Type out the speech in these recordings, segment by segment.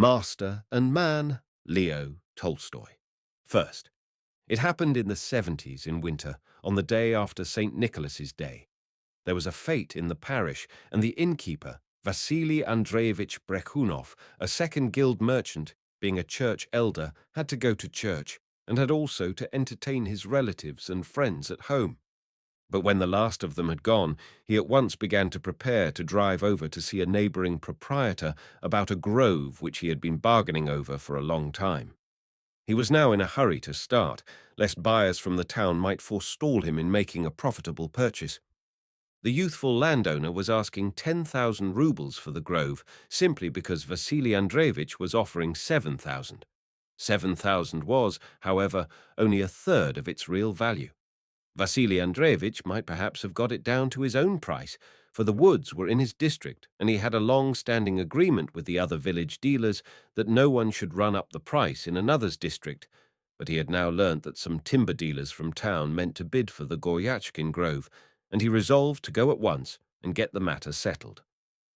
Master and Man, Leo Tolstoy. First, it happened in the 70s in winter, on the day after St. Nicholas's Day. There was a fete in the parish, and the innkeeper, Vasili Andreevich Brekhunov, a second guild merchant, being a church elder, had to go to church, and had also to entertain his relatives and friends at home. But when the last of them had gone, he at once began to prepare to drive over to see a neighbouring proprietor about a grove which he had been bargaining over for a long time. He was now in a hurry to start, lest buyers from the town might forestall him in making a profitable purchase. The youthful landowner was asking 10,000 rubles for the grove, simply because Vasili Andreevich was offering 7,000. 7,000 was, however, only a third of its real value. Vasili Andreevich might perhaps have got it down to his own price, for the woods were in his district, and he had a long-standing agreement with the other village dealers that no one should run up the price in another's district. But he had now learnt that some timber dealers from town meant to bid for the Goryachkin grove, and he resolved to go at once and get the matter settled.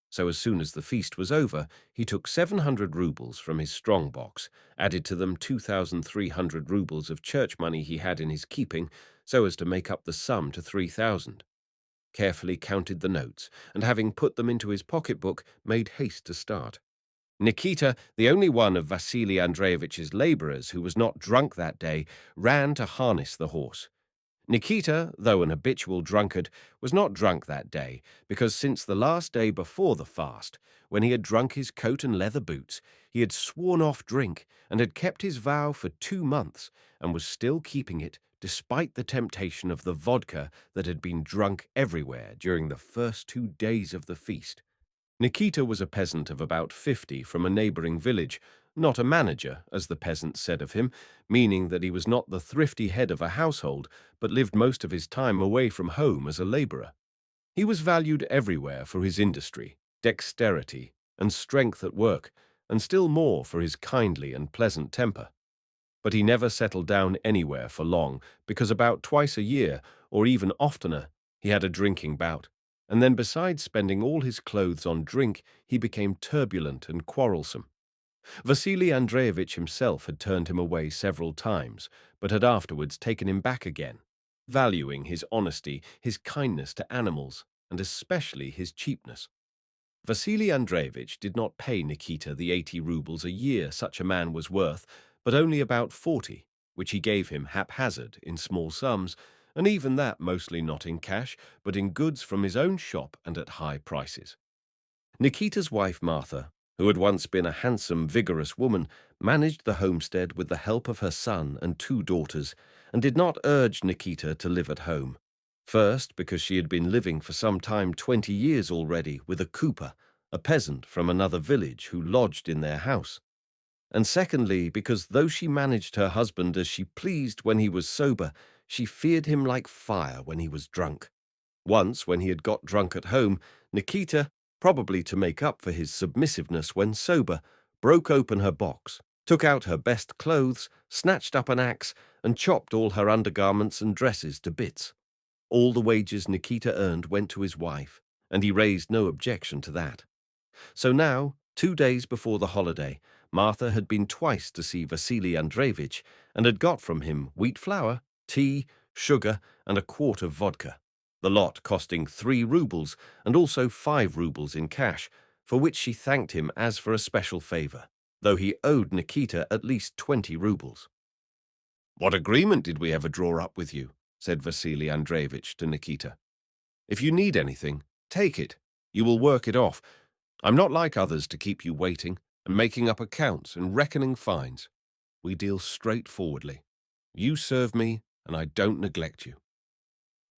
So as soon as the feast was over, he took 700 rubles from his strong box, added to them 2,300 rubles of church money he had in his keeping, so as to make up the sum to 3,000. Carefully counted the notes, and having put them into his pocketbook, made haste to start. Nikita, the only one of Vasili Andreevich's labourers who was not drunk that day, ran to harness the horse. Nikita, though an habitual drunkard, was not drunk that day, because since the last day before the fast, when he had drunk his coat and leather boots, he had sworn off drink and had kept his vow for 2 months, and was still keeping it despite the temptation of the vodka that had been drunk everywhere during the first 2 days of the feast. Nikita was a peasant of about 50 from a neighbouring village, not a manager, as the peasants said of him, meaning that he was not the thrifty head of a household, but lived most of his time away from home as a labourer. He was valued everywhere for his industry, dexterity, and strength at work, and still more for his kindly and pleasant temper. But he never settled down anywhere for long, because about twice a year, or even oftener, he had a drinking bout, and then besides spending all his clothes on drink, he became turbulent and quarrelsome. Vasili Andreevich himself had turned him away several times, but had afterwards taken him back again, valuing his honesty, his kindness to animals, and especially his cheapness. Vasili Andreevich did not pay Nikita the 80 rubles a year such a man was worth, but only about 40, which he gave him haphazard in small sums, and even that mostly not in cash, but in goods from his own shop and at high prices. Nikita's wife Martha, who had once been a handsome, vigorous woman, managed the homestead with the help of her son and 2 daughters, and did not urge Nikita to live at home. First, because she had been living for some time 20 years already with a cooper, a peasant from another village who lodged in their house. And secondly, because though she managed her husband as she pleased when he was sober, she feared him like fire when he was drunk. Once, when he had got drunk at home, Nikita, probably to make up for his submissiveness when sober, broke open her box, took out her best clothes, snatched up an axe, and chopped all her undergarments and dresses to bits. All the wages Nikita earned went to his wife, and he raised no objection to that. So now, 2 days before the holiday, Martha had been twice to see Vasili Andreevich, and had got from him wheat flour, tea, sugar, and a quart of vodka, the lot costing 3 rubles and also 5 rubles in cash, for which she thanked him as for a special favour, though he owed Nikita at least 20 rubles. "What agreement did we ever draw up with you?" said Vasili Andreevich to Nikita. "If you need anything, take it. You will work it off. I'm not like others to keep you waiting and making up accounts and reckoning fines. We deal straightforwardly. You serve me, and I don't neglect you."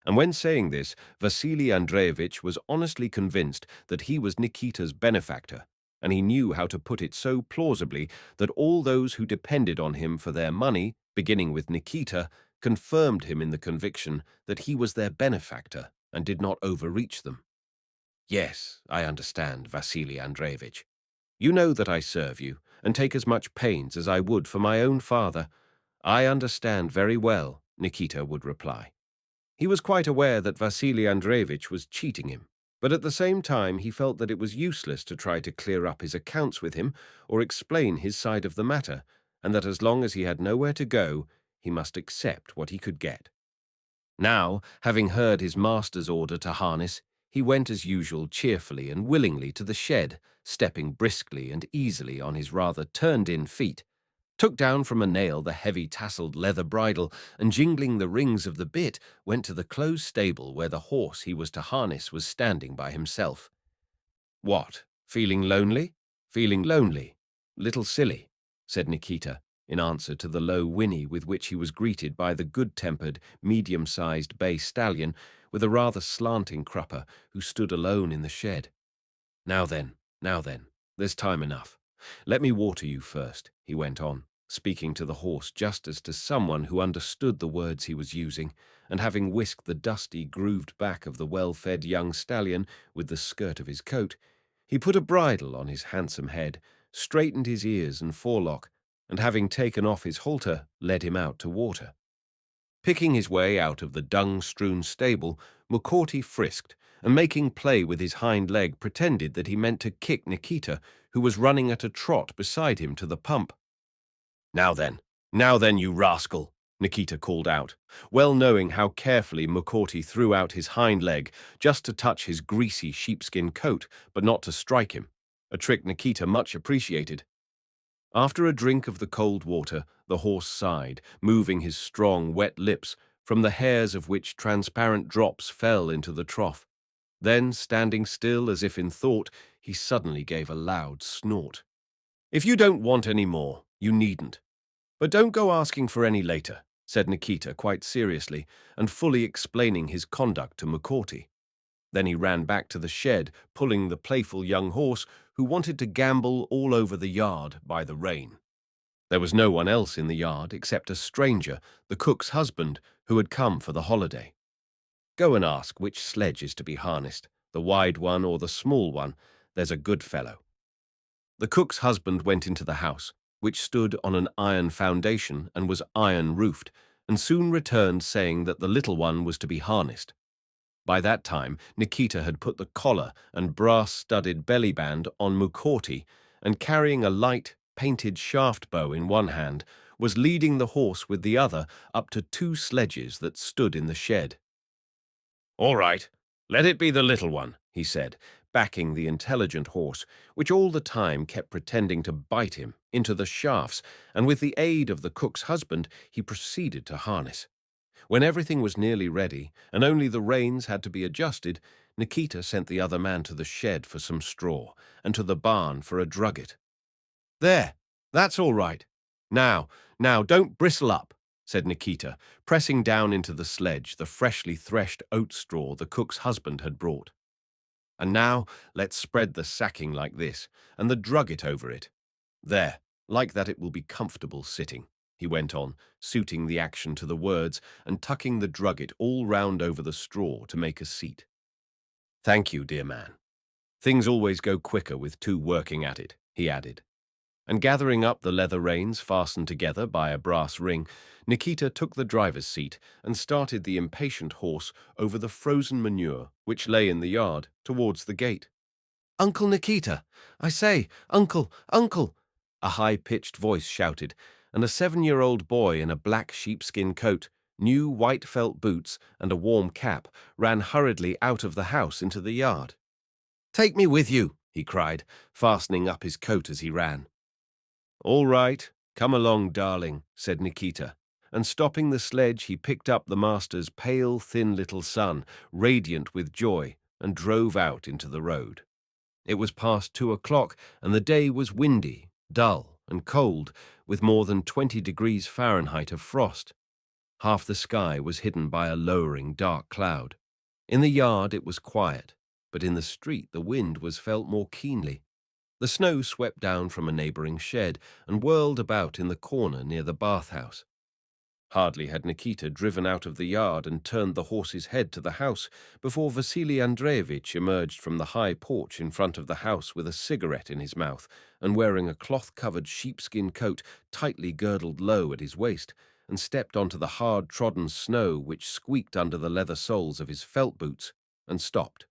And when saying this, Vasili Andreevich was honestly convinced that he was Nikita's benefactor, and he knew how to put it so plausibly that all those who depended on him for their money, beginning with Nikita, confirmed him in the conviction that he was their benefactor and did not overreach them. "Yes, I understand, Vasili Andreevich. You know that I serve you, and take as much pains as I would for my own father. I understand very well," Nikita would reply. He was quite aware that Vasili Andreevich was cheating him, But at the same time, he felt that it was useless to try to clear up his accounts with him or explain his side of the matter, and that as long as he had nowhere to go, he must accept what he could get. Now, having heard his master's order to harness, he went as usual cheerfully and willingly to the shed, stepping briskly and easily on his rather turned-in feet, took down from a nail the heavy tasseled leather bridle, and jingling the rings of the bit, went to the closed stable where the horse he was to harness was standing by himself. "What, feeling lonely? Feeling lonely? Little silly," said Nikita, in answer to the low whinny with which he was greeted by the good-tempered, medium-sized bay stallion with a rather slanting crupper who stood alone in the shed. Now then, there's time enough. Let me water you first," he went on, speaking to the horse just as to someone who understood the words he was using, and having whisked the dusty, grooved back of the well-fed young stallion with the skirt of his coat, he put a bridle on his handsome head, straightened his ears and forelock, and having taken off his halter, led him out to water. Picking his way out of the dung-strewn stable, Mukorty frisked, and making play with his hind leg pretended that he meant to kick Nikita, who was running at a trot beside him to the pump. Now then, you rascal," Nikita called out, well knowing how carefully Mukorty threw out his hind leg just to touch his greasy sheepskin coat, but not to strike him, a trick Nikita much appreciated. After a drink of the cold water, the horse sighed, moving his strong, wet lips, from the hairs of which transparent drops fell into the trough. Then, standing still as if in thought, he suddenly gave a loud snort. "If you don't want any more, you needn't. But don't go asking for any later," said Nikita quite seriously, and fully explaining his conduct to Mukorty. Then he ran back to the shed, pulling the playful young horse who wanted to gambol all over the yard by the rein. There was no one else in the yard except a stranger, the cook's husband, who had come for the holiday. "Go and ask which sledge is to be harnessed, the wide one or the small one. There's a good fellow." The cook's husband went into the house, which stood on an iron foundation and was iron-roofed, and soon returned saying that the little one was to be harnessed. By that time, Nikita had put the collar and brass-studded belly-band on Mukorty, and carrying a light, painted shaft bow in one hand, was leading the horse with the other up to two sledges that stood in the shed. "All right, let it be the little one," he said, backing the intelligent horse, which all the time kept pretending to bite him, into the shafts, and with the aid of the cook's husband he proceeded to harness. When everything was nearly ready, and only the reins had to be adjusted, Nikita sent the other man to the shed for some straw, and to the barn for a drugget. "There, that's all right. Now, don't bristle up," said Nikita, pressing down into the sledge the freshly threshed oat straw the cook's husband had brought. "And now let's spread the sacking like this, and the drugget over it. There, like that it will be comfortable sitting," he went on, suiting the action to the words and tucking the drugget all round over the straw to make a seat. "Thank you, dear man. Things always go quicker with two working at it," he added. And gathering up the leather reins fastened together by a brass ring, Nikita took the driver's seat and started the impatient horse over the frozen manure which lay in the yard towards the gate. "Uncle Nikita! I say, uncle, uncle!" a high-pitched voice shouted, and a 7-year-old boy in a black sheepskin coat, new white felt boots, and a warm cap ran hurriedly out of the house into the yard. "Take me with you," he cried, fastening up his coat as he ran. "All right, come along, darling," said Nikita, and stopping the sledge he picked up the master's pale, thin little son, radiant with joy, and drove out into the road. It was past 2 o'clock, and the day was windy, dull, and cold, with more than 20 degrees Fahrenheit of frost. Half the sky was hidden by a lowering dark cloud. In the yard it was quiet, but in the street the wind was felt more keenly. The snow swept down from a neighboring shed and whirled about in the corner near the bathhouse. Hardly had Nikita driven out of the yard and turned the horse's head to the house before Vasili Andreevich emerged from the high porch in front of the house with a cigarette in his mouth and wearing a cloth-covered sheepskin coat tightly girdled low at his waist, and stepped onto the hard-trodden snow which squeaked under the leather soles of his felt boots, and stopped.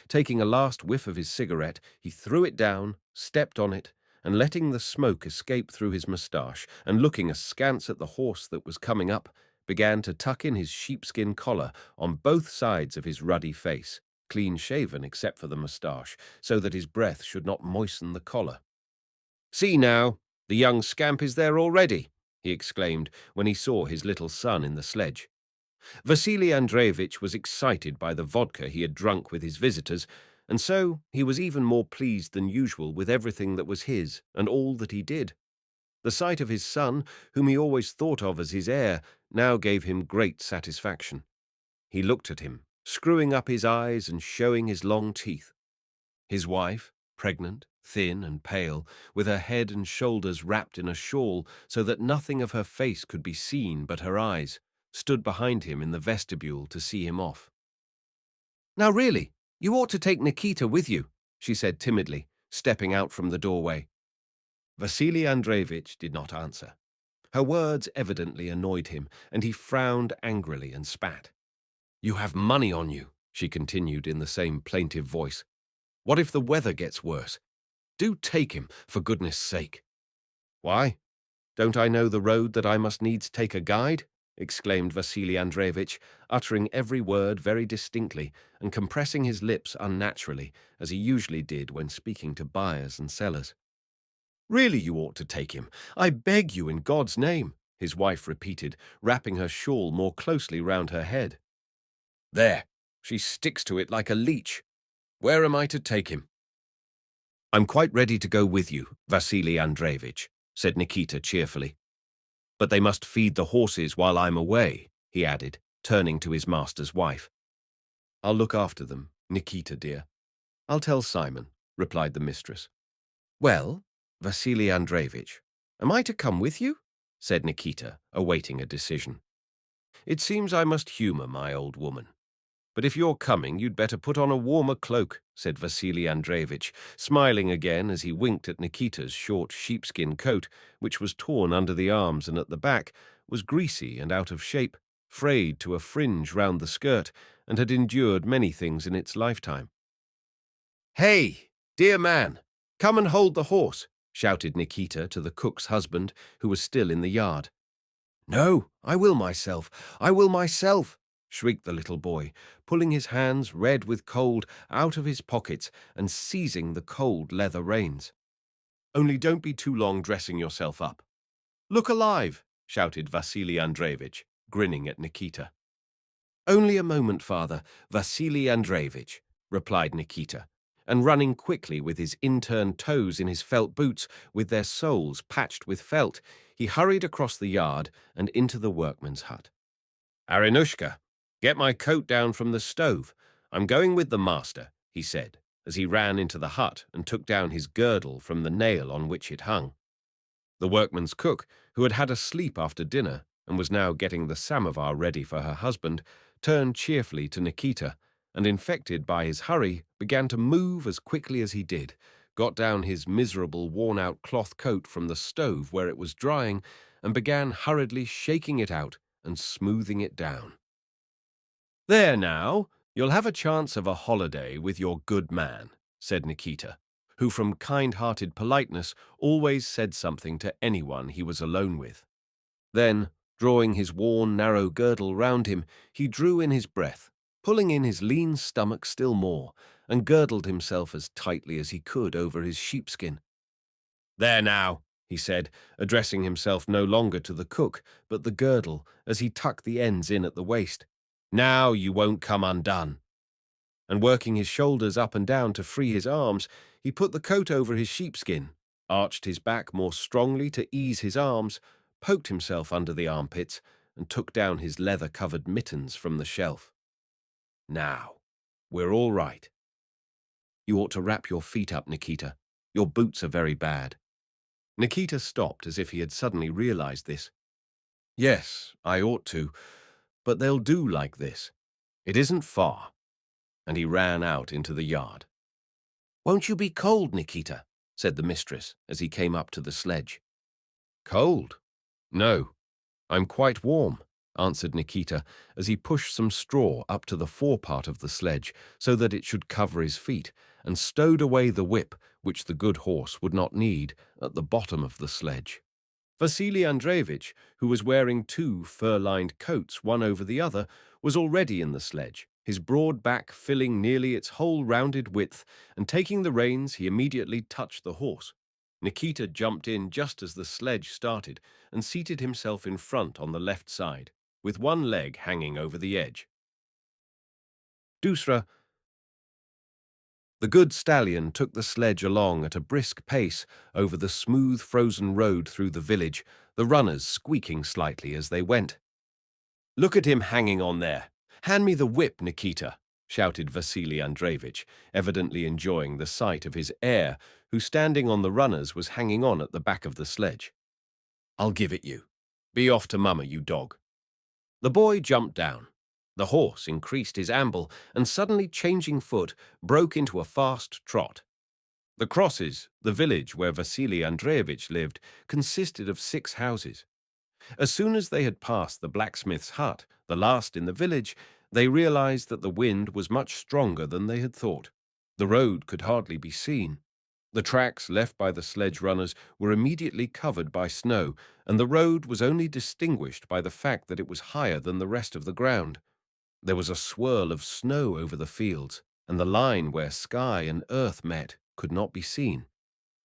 Taking a last whiff of his cigarette, he threw it down, stepped on it, and letting the smoke escape through his moustache, and looking askance at the horse that was coming up, began to tuck in his sheepskin collar on both sides of his ruddy face, clean-shaven except for the moustache, so that his breath should not moisten the collar. "See now, the young scamp is there already," he exclaimed when he saw his little son in the sledge. Vasili Andreevich was excited by the vodka he had drunk with his visitors, and so he was even more pleased than usual with everything that was his and all that he did. The sight of his son, whom he always thought of as his heir, now gave him great satisfaction. He looked at him, screwing up his eyes and showing his long teeth. His wife, pregnant, thin and pale, with her head and shoulders wrapped in a shawl so that nothing of her face could be seen but her eyes, stood behind him in the vestibule to see him off. "Now really, you ought to take Nikita with you," she said timidly, stepping out from the doorway. Vasili Andreevich did not answer. Her words evidently annoyed him, and he frowned angrily and spat. "You have money on you," she continued in the same plaintive voice. "What if the weather gets worse? Do take him, for goodness' sake." "Why? Don't I know the road that I must needs take a guide?" exclaimed Vasili Andreevich, uttering every word very distinctly and compressing his lips unnaturally, as he usually did when speaking to buyers and sellers. "Really you ought to take him. I beg you in God's name," his wife repeated, wrapping her shawl more closely round her head. "There, she sticks to it like a leech. Where am I to take him?" "I'm quite ready to go with you, Vasili Andreevich," said Nikita cheerfully. "But they must feed the horses while I'm away," he added, turning to his master's wife. "I'll look after them, Nikita dear. I'll tell Simon," replied the mistress. "Well, Vasili Andreevich, am I to come with you?" said Nikita, awaiting a decision. "It seems I must humor my old woman. But if you're coming, you'd better put on a warmer cloak," said Vasili Andreevich, smiling again as he winked at Nikita's short sheepskin coat, which was torn under the arms and at the back, was greasy and out of shape, frayed to a fringe round the skirt, and had endured many things in its lifetime. "Hey, dear man, come and hold the horse," shouted Nikita to the cook's husband, who was still in the yard. "No, I will myself, shrieked the little boy, pulling his hands, red with cold, out of his pockets and seizing the cold leather reins. "Only don't be too long dressing yourself up." "Look alive," shouted Vasili Andreevich, grinning at Nikita. "Only a moment, father, Vasili Andreevich," replied Nikita, and running quickly with his inturned toes in his felt boots, with their soles patched with felt, he hurried across the yard and into the workman's hut. "Arinushka, get my coat down from the stove. I'm going with the master," he said, as he ran into the hut and took down his girdle from the nail on which it hung. The workman's cook, who had had a sleep after dinner and was now getting the samovar ready for her husband, turned cheerfully to Nikita, and infected by his hurry, began to move as quickly as he did, got down his miserable worn-out cloth coat from the stove where it was drying, and began hurriedly shaking it out and smoothing it down. "There now, you'll have a chance of a holiday with your good man," said Nikita, who from kind-hearted politeness always said something to anyone he was alone with. Then, drawing his worn, narrow girdle round him, he drew in his breath, pulling in his lean stomach still more, and girdled himself as tightly as he could over his sheepskin. "There now," he said, addressing himself no longer to the cook, but the girdle, as he tucked the ends in at the waist. "Now you won't come undone." And working his shoulders up and down to free his arms, he put the coat over his sheepskin, arched his back more strongly to ease his arms, poked himself under the armpits, and took down his leather-covered mittens from the shelf. "Now, we're all right." "You ought to wrap your feet up, Nikita. Your boots are very bad." Nikita stopped as if he had suddenly realized this. "Yes, I ought to, but they'll do like this. It isn't far." And he ran out into the yard. "Won't you be cold, Nikita?" said the mistress as he came up to the sledge. "Cold? No, I'm quite warm," answered Nikita as he pushed some straw up to the forepart of the sledge so that it should cover his feet, and stowed away the whip, which the good horse would not need, at the bottom of the sledge. Vasili Andreevich, who was wearing two fur-lined coats, one over the other, was already in the sledge, his broad back filling nearly its whole rounded width, and taking the reins, he immediately touched the horse. Nikita jumped in just as the sledge started and seated himself in front on the left side, with one leg hanging over the edge. Dusra. The good stallion took the sledge along at a brisk pace over the smooth frozen road through the village, the runners squeaking slightly as they went. "Look at him hanging on there! Hand me the whip, Nikita!" shouted Vasili Andreevich, evidently enjoying the sight of his heir, who, standing on the runners, was hanging on at the back of the sledge. "I'll give it you. Be off to Mama, you dog." The boy jumped down. The horse increased his amble and, suddenly changing foot, broke into a fast trot. The crosses, the village where Vasili Andreevich lived, consisted of 6 houses. As soon as they had passed the blacksmith's hut, the last in the village, they realized that the wind was much stronger than they had thought. The road could hardly be seen. The tracks left by the sledge runners were immediately covered by snow, and the road was only distinguished by the fact that it was higher than the rest of the ground. There was a swirl of snow over the fields, and the line where sky and earth met could not be seen.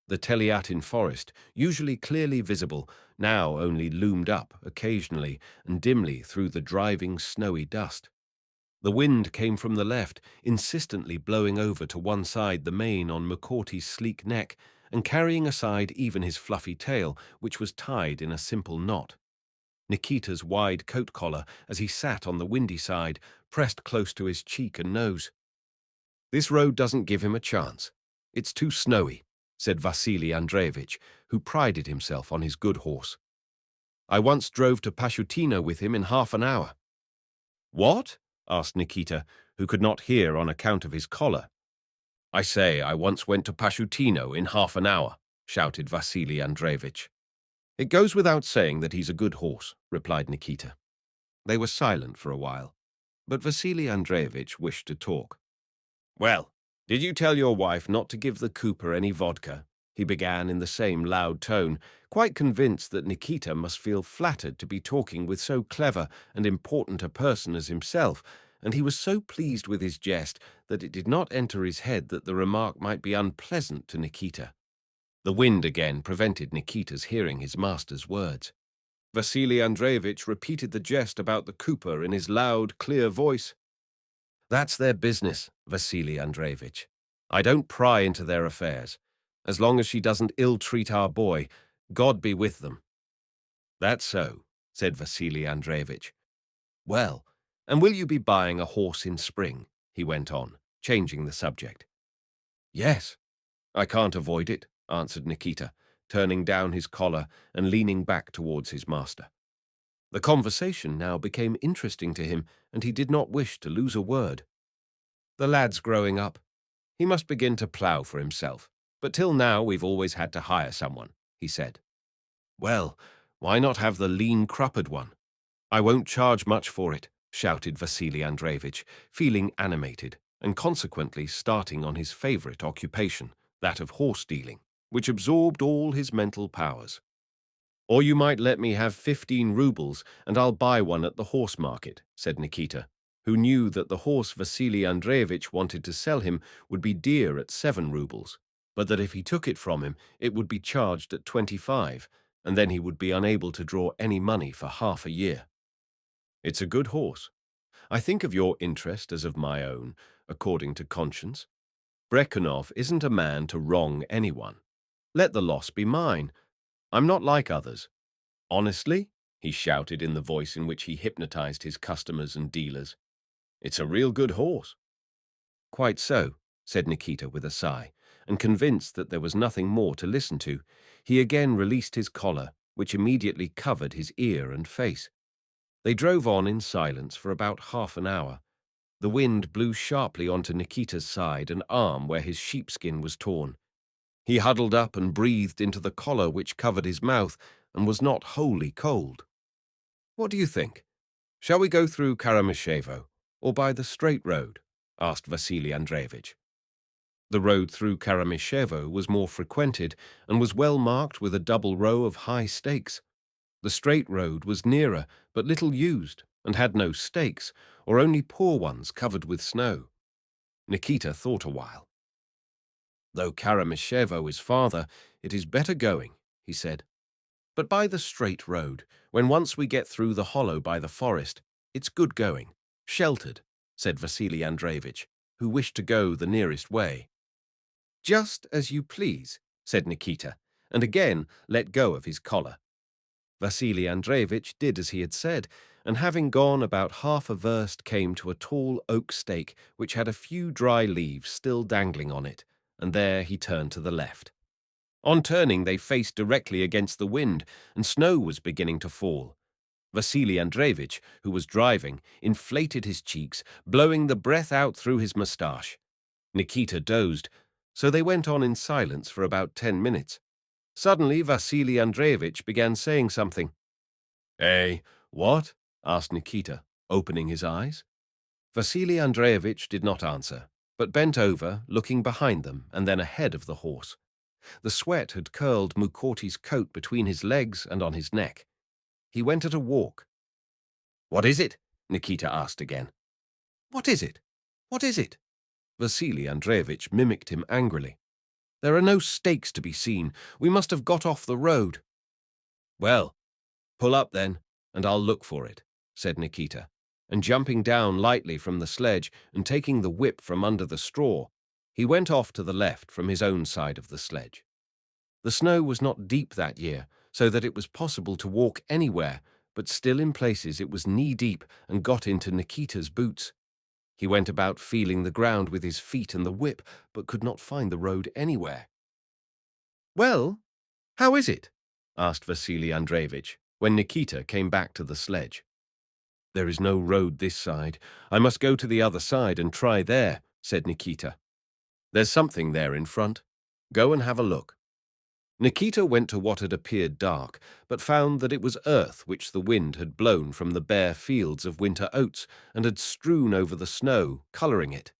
The Teliatin forest, usually clearly visible, now only loomed up occasionally and dimly through the driving snowy dust. The wind came from the left, insistently blowing over to one side the mane on McCourty's sleek neck and carrying aside even his fluffy tail, which was tied in a simple knot. Nikita's wide coat collar, as he sat on the windy side, pressed close to his cheek and nose. "This road doesn't give him a chance. It's too snowy," said Vasili Andreevich, who prided himself on his good horse. "I once drove to Pashutino with him in half an hour." "What?" asked Nikita, who could not hear on account of his collar. "I say I once went to Pashutino in half an hour," shouted Vasili Andreevich. "It goes without saying that he's a good horse," replied Nikita. They were silent for a while, but Vasili Andreevich wished to talk. "Well, did you tell your wife not to give the cooper any vodka?" he began in the same loud tone, quite convinced that Nikita must feel flattered to be talking with so clever and important a person as himself, and he was so pleased with his jest that it did not enter his head that the remark might be unpleasant to Nikita. The wind again prevented Nikita's hearing his master's words. Vasili Andreevich repeated the jest about the cooper in his loud, clear voice. "That's their business, Vasili Andreevich. I don't pry into their affairs. As long as she doesn't ill-treat our boy, God be with them." "That's so," said Vasili Andreevich. "Well, and will you be buying a horse in spring?" he went on, changing the subject. "Yes, I can't avoid it," answered Nikita, turning down his collar and leaning back towards his master. The conversation now became interesting to him, and he did not wish to lose a word. "The lad's growing up. He must begin to plough for himself, but till now we've always had to hire someone," he said. "Well, why not have the lean cruppered one? I won't charge much for it," shouted Vasili Andreevich, feeling animated, and consequently starting on his favorite occupation, that of horse dealing, which absorbed all his mental powers. "Or you might let me have 15 rubles, and I'll buy one at the horse market," said Nikita, who knew that the horse Vasili Andreevich wanted to sell him would be dear at 7 rubles, but that if he took it from him, it would be charged at 25, and then he would be unable to draw any money for half a year. "It's a good horse. I think of your interest as of my own, according to conscience. Brekhanov isn't a man to wrong anyone. Let the loss be mine. I'm not like others. Honestly," he shouted in the voice in which he hypnotized his customers and dealers, "it's a real good horse." "Quite so," said Nikita with a sigh, and convinced that there was nothing more to listen to, he again released his collar, which immediately covered his ear and face. They drove on in silence for about half an hour. The wind blew sharply onto Nikita's side and arm where his sheepskin was torn. He huddled up and breathed into the collar which covered his mouth and was not wholly cold. "What do you think? "Shall we go through Karamyshevo, or by the straight road?" asked Vasili Andreevich. The road through Karamyshevo was more frequented and was well marked with a double row of high stakes. The straight road was nearer, but little used, and had no stakes, or only poor ones covered with snow. Nikita thought a while. "Though Karamyshevo is farther, it is better going," he said. "But by the straight road, when once we get through the hollow by the forest, it's good going, sheltered," said Vasili Andreevich, who wished to go the nearest way. "Just as you please," said Nikita, and again let go of his collar. Vasili Andreevich did as he had said, and having gone about half a verst came to a tall oak stake which had a few dry leaves still dangling on it, and there he turned to the left. On turning, they faced directly against the wind, and snow was beginning to fall. Vasili Andreevich, who was driving, inflated his cheeks, blowing the breath out through his moustache. Nikita dozed, so they went on in silence for about 10 minutes. Suddenly, Vasili Andreevich began saying something. "Eh, what?" asked Nikita, opening his eyes. Vasili Andreevich did not answer, but bent over, looking behind them and then ahead of the horse. The sweat had curled Mukorty's coat between his legs and on his neck. He went at a walk. "What is it?" Nikita asked again. "What is it? What is it?" Vasili Andreevich mimicked him angrily. "There are no stakes to be seen. We must have got off the road." "Well, pull up then, and I'll look for it," said Nikita, and jumping down lightly from the sledge and taking the whip from under the straw, he went off to the left from his own side of the sledge. The snow was not deep that year, so that it was possible to walk anywhere, but still in places it was knee-deep and got into Nikita's boots. He went about feeling the ground with his feet and the whip, but could not find the road anywhere. "Well, how is it?" asked Vasili Andreevich, when Nikita came back to the sledge. "There is no road this side. I must go to the other side and try there," said Nikita. "There's something there in front. Go and have a look." Nikita went to what had appeared dark, but found that it was earth which the wind had blown from the bare fields of winter oats and had strewn over the snow, colouring it.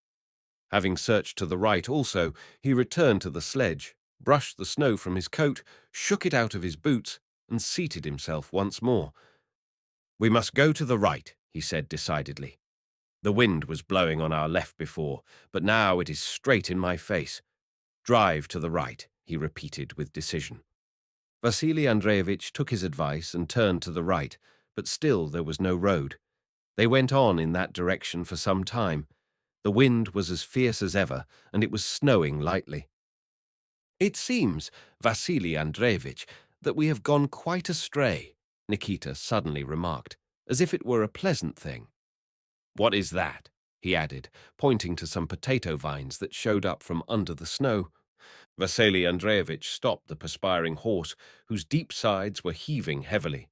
Having searched to the right also, he returned to the sledge, brushed the snow from his coat, shook it out of his boots, and seated himself once more. "We must go to the right," he said decidedly. "The wind was blowing on our left before, but now it is straight in my face. Drive to the right," he repeated with decision. Vasili Andreevich took his advice and turned to the right, but still there was no road. They went on in that direction for some time. The wind was as fierce as ever, and it was snowing lightly. "It seems, Vasili Andreevich, that we have gone quite astray," Nikita suddenly remarked, as if it were a pleasant thing. "What is that?" he added, pointing to some potato vines that showed up from under the snow. Vasili Andreevich stopped the perspiring horse, whose deep sides were heaving heavily.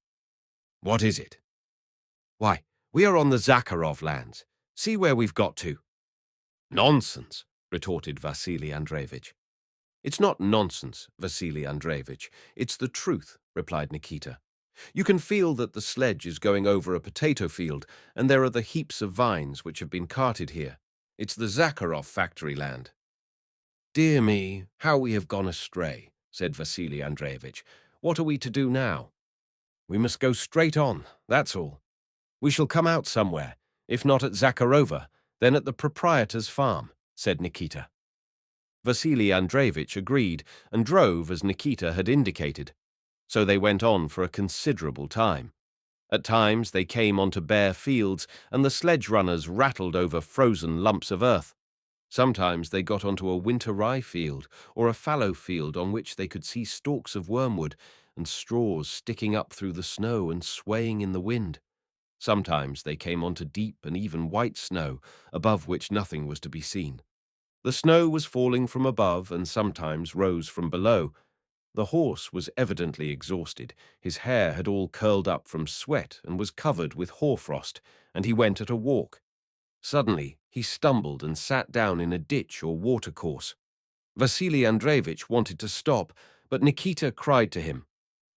"What is it?" "Why, we are on the Zakharov lands. See where we've got to." "Nonsense," retorted Vasili Andreevich. "It's not nonsense, Vasili Andreevich. It's the truth," replied Nikita. "You can feel that the sledge is going over a potato field, and there are the heaps of vines which have been carted here. It's the Zakharov factory land." "Dear me, how we have gone astray," said Vasili Andreevich. "What are we to do now?" "We must go straight on, that's all. We shall come out somewhere, if not at Zakharova, then at the proprietor's farm," said Nikita. Vasili Andreevich agreed and drove as Nikita had indicated. So they went on for a considerable time. At times they came onto bare fields, and the sledge runners rattled over frozen lumps of earth. Sometimes they got onto a winter rye field or a fallow field on which they could see stalks of wormwood and straws sticking up through the snow and swaying in the wind. Sometimes they came onto deep and even white snow, above which nothing was to be seen. The snow was falling from above and sometimes rose from below. The horse was evidently exhausted. His hair had all curled up from sweat and was covered with hoarfrost, and he went at a walk. Suddenly, he stumbled and sat down in a ditch or watercourse. Vasili Andreevich wanted to stop, but Nikita cried to him,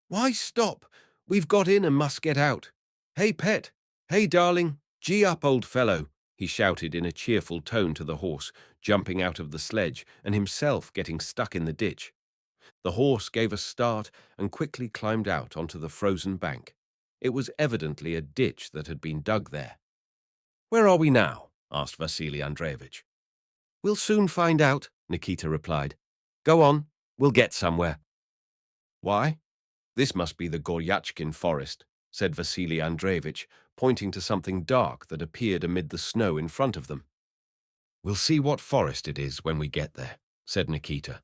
"Why stop? We've got in and must get out. Hey, pet! "Hey, darling, gee up, old fellow," he shouted in a cheerful tone to the horse, jumping out of the sledge and himself getting stuck in the ditch. The horse gave a start and quickly climbed out onto the frozen bank. It was evidently a ditch that had been dug there. "Where are we now?" asked Vasili Andreevich. "We'll soon find out," Nikita replied. "Go on, we'll get somewhere." "Why? This must be the Goryachkin forest," said Vasili Andreevich, pointing to something dark that appeared amid the snow in front of them. "We'll see what forest it is when we get there," said Nikita.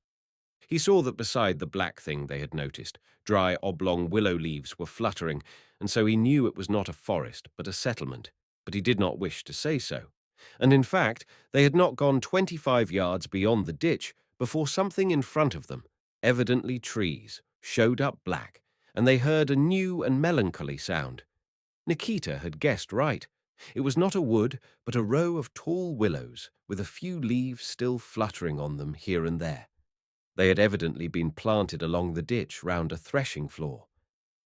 He saw that beside the black thing they had noticed, dry oblong willow leaves were fluttering, and so he knew it was not a forest but a settlement, but he did not wish to say so. And in fact, they had not gone 25 yards beyond the ditch before something in front of them, evidently trees, showed up black, and they heard a new and melancholy sound. Nikita had guessed right. It was not a wood, but a row of tall willows, with a few leaves still fluttering on them here and there. They had evidently been planted along the ditch round a threshing floor.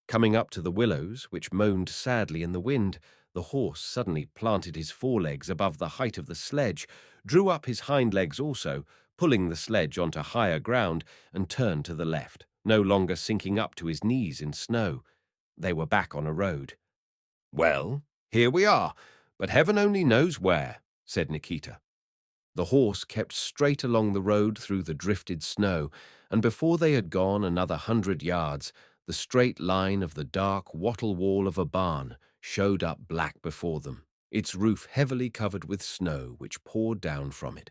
Coming up to the willows, which moaned sadly in the wind, the horse suddenly planted his forelegs above the height of the sledge, drew up his hind legs also, pulling the sledge onto higher ground, and turned to the left, no longer sinking up to his knees in snow. They were back on a road. "Well, here we are, but heaven only knows where," said Nikita. The horse kept straight along the road through the drifted snow, and before they had gone another 100 yards, the straight line of the dark wattle wall of a barn showed up black before them, its roof heavily covered with snow which poured down from it.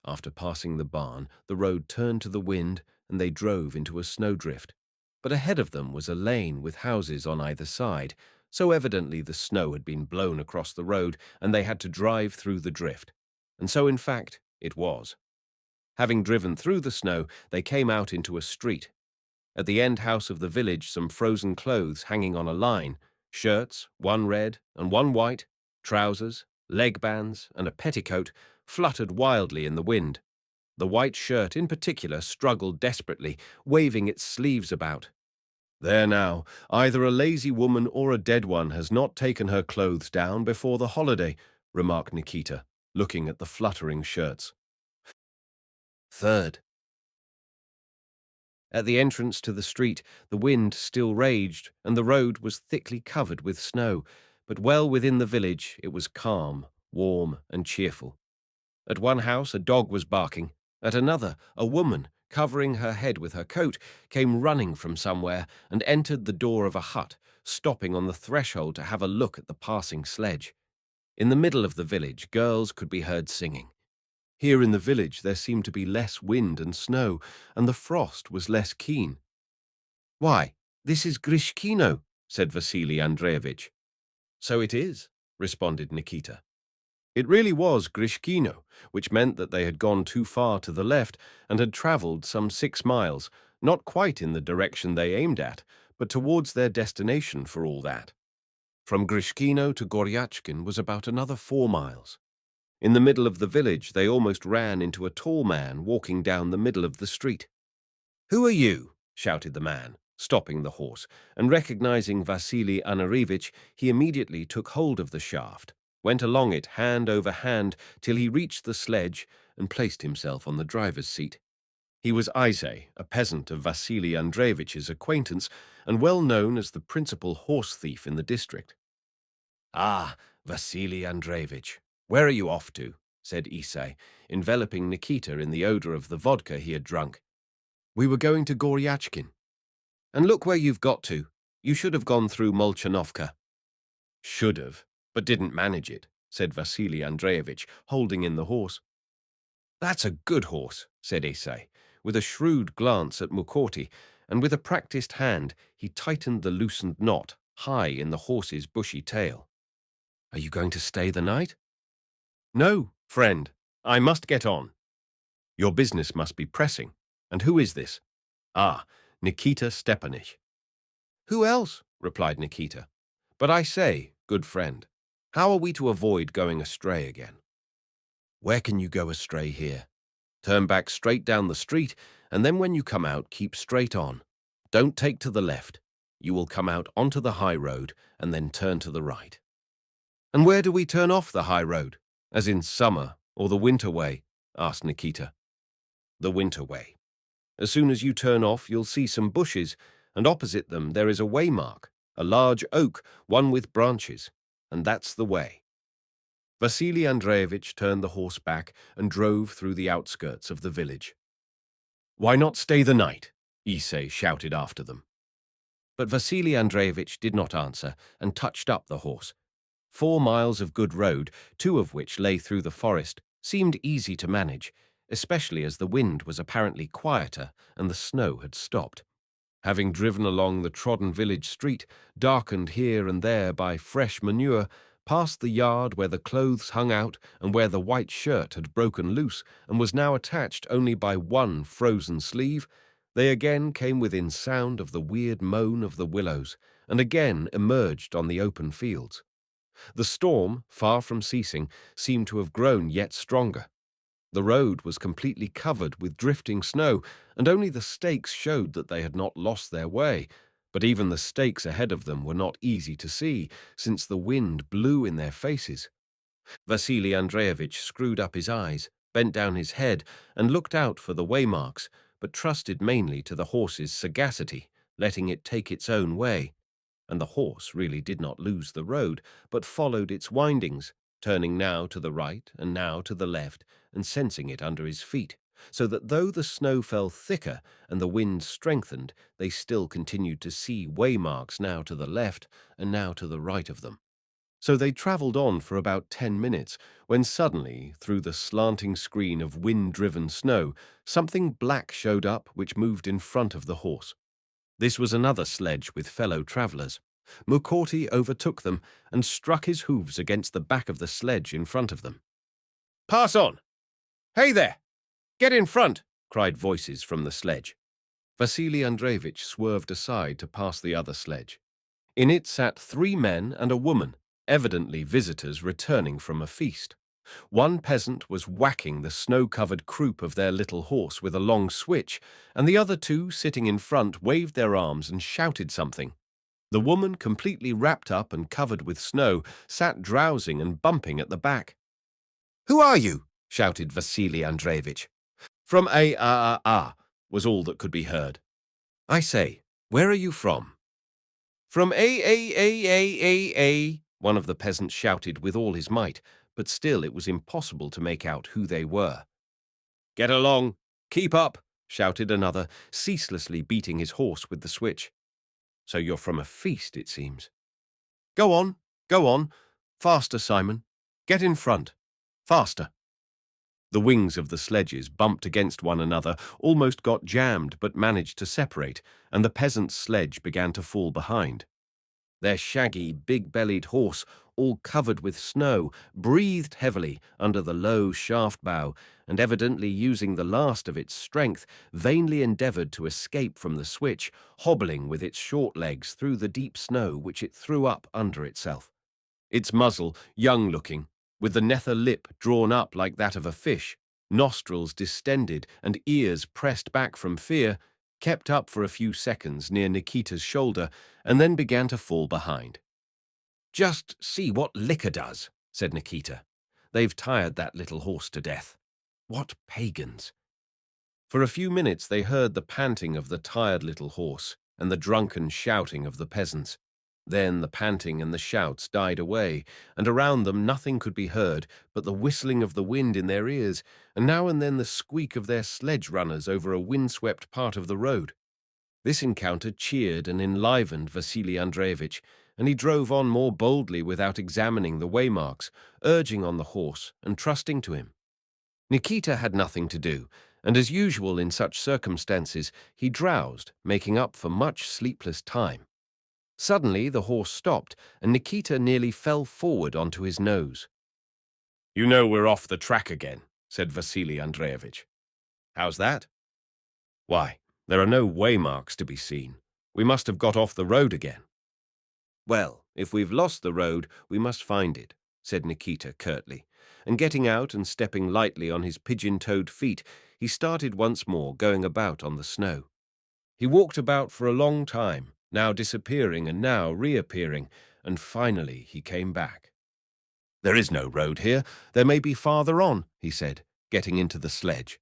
After passing the barn, the road turned to the wind, and they drove into a snowdrift. But ahead of them was a lane with houses on either side, so evidently the snow had been blown across the road, and they had to drive through the drift. And so, in fact, it was. Having driven through the snow, they came out into a street. At the end house of the village, some frozen clothes hanging on a line, shirts, one red and one white, trousers, leg bands, and a petticoat, fluttered wildly in the wind. The white shirt in particular struggled desperately, waving its sleeves about. "There now, either a lazy woman or a dead one has not taken her clothes down before the holiday," remarked Nikita, looking at the fluttering shirts. Third. At the entrance to the street, the wind still raged, and the road was thickly covered with snow, but well within the village it was calm, warm, and cheerful. At one house a dog was barking. At another, a woman, covering her head with her coat, came running from somewhere and entered the door of a hut, stopping on the threshold to have a look at the passing sledge. In the middle of the village, girls could be heard singing. Here in the village there seemed to be less wind and snow, and the frost was less keen. "Why, this is Grishkino," said Vasili Andreevich. "So it is," responded Nikita. It really was Grishkino, which meant that they had gone too far to the left and had travelled some 6 miles, not quite in the direction they aimed at, but towards their destination for all that. From Grishkino to Goryachkin was about another 4 miles. In the middle of the village, they almost ran into a tall man walking down the middle of the street. "Who are you?" shouted the man, stopping the horse, and recognizing Vasili Andreevich, he immediately took hold of the shaft, went along it hand over hand till he reached the sledge and placed himself on the driver's seat. He was Isay, a peasant of Vasili Andreevich's acquaintance, and well known as the principal horse thief in the district. "Ah, Vasili Andreevich, where are you off to?" said Isay, enveloping Nikita in the odor of the vodka he had drunk. "We were going to Goryachkin." "And look where you've got to. You should have gone through Molchanovka." "Should have, but didn't manage it," said Vasili Andreevich, holding in the horse. "That's a good horse," said Isay, with a shrewd glance at Mukorty, and with a practiced hand he tightened the loosened knot high in the horse's bushy tail. "Are you going to stay the night?" "No, friend. I must get on." "Your business must be pressing. And who is this?" "Ah, Nikita Stepanich." "Who else?" replied Nikita. "But I say, good friend, how are we to avoid going astray again?" "Where can you go astray here? Turn back straight down the street, and then when you come out, keep straight on. Don't take to the left. You will come out onto the high road, and then turn to the right." And where do we turn off the high road? As in summer or the winter way? Asked Nikita. The winter way. As soon as you turn off, you'll see some bushes, and opposite them there is a waymark, a large oak, one with branches, and that's the way. Vasili Andreevich turned the horse back and drove through the outskirts of the village. Why not stay the night? Issei shouted after them. But Vasili Andreevich did not answer and touched up the horse. 4 miles of good road, 2 of which lay through the forest, seemed easy to manage, especially as the wind was apparently quieter and the snow had stopped. Having driven along the trodden village street, darkened here and there by fresh manure, past the yard where the clothes hung out and where the white shirt had broken loose and was now attached only by one frozen sleeve, they again came within sound of the weird moan of the willows and again emerged on the open fields. The storm, far from ceasing, seemed to have grown yet stronger. The road was completely covered with drifting snow, and only the stakes showed that they had not lost their way. But even the stakes ahead of them were not easy to see, since the wind blew in their faces. Vasili Andreevich screwed up his eyes, bent down his head, and looked out for the waymarks, but trusted mainly to the horse's sagacity, letting it take its own way. And the horse really did not lose the road, but followed its windings, turning now to the right and now to the left, and sensing it under his feet, so that though the snow fell thicker and the wind strengthened, they still continued to see waymarks now to the left and now to the right of them. So they travelled on for about 10 minutes, when suddenly, through the slanting screen of wind-driven snow, something black showed up which moved in front of the horse. This was another sledge with fellow travellers. Mukorty overtook them and struck his hooves against the back of the sledge in front of them. "Pass on! Hey there! Get in front!" cried voices from the sledge. Vasili Andreevich swerved aside to pass the other sledge. In it sat 3 men and a woman, evidently visitors returning from a feast. One peasant was whacking the snow-covered croup of their little horse with a long switch, and the other 2, sitting in front, waved their arms and shouted something. The woman, completely wrapped up and covered with snow, sat drowsing and bumping at the back. "Who are you?" shouted Vasili Andreevich. "From was all that could be heard. "I say, where are you from?" "From a," one of the peasants shouted with all his might, but still it was impossible to make out who they were. "Get along! Keep up!" shouted another, ceaselessly beating his horse with the switch. "So you're from a feast, it seems." Go on! Faster, Simon! Get in front! Faster!" The wings of the sledges bumped against one another, almost got jammed but managed to separate, and the peasant's sledge began to fall behind. Their shaggy, big-bellied horse, all covered with snow, breathed heavily under the low shaft bow, and evidently using the last of its strength, vainly endeavoured to escape from the switch, hobbling with its short legs through the deep snow which it threw up under itself. Its muzzle, young-looking, with the nether lip drawn up like that of a fish, nostrils distended and ears pressed back from fear, kept up for a few seconds near Nikita's shoulder, and then began to fall behind. "Just see what liquor does," said Nikita. "They've tired that little horse to death. What pagans!" For a few minutes they heard the panting of the tired little horse and the drunken shouting of the peasants. Then the panting and the shouts died away, and around them nothing could be heard but the whistling of the wind in their ears, and now and then the squeak of their sledge runners over a windswept part of the road. This encounter cheered and enlivened Vasili Andreevich, and he drove on more boldly without examining the waymarks, urging on the horse and trusting to him. Nikita had nothing to do, and as usual in such circumstances, he drowsed, making up for much sleepless time. Suddenly the horse stopped, and Nikita nearly fell forward onto his nose. "You know we're off the track again," said Vasili Andreevich. "How's that?" "Why, there are no waymarks to be seen. We must have got off the road again." "Well, if we've lost the road, we must find it," said Nikita curtly, and getting out and stepping lightly on his pigeon-toed feet, he started once more going about on the snow. He walked about for a long time, now disappearing and now reappearing, and finally he came back. There is no road here. There may be farther on, he said, getting into the sledge.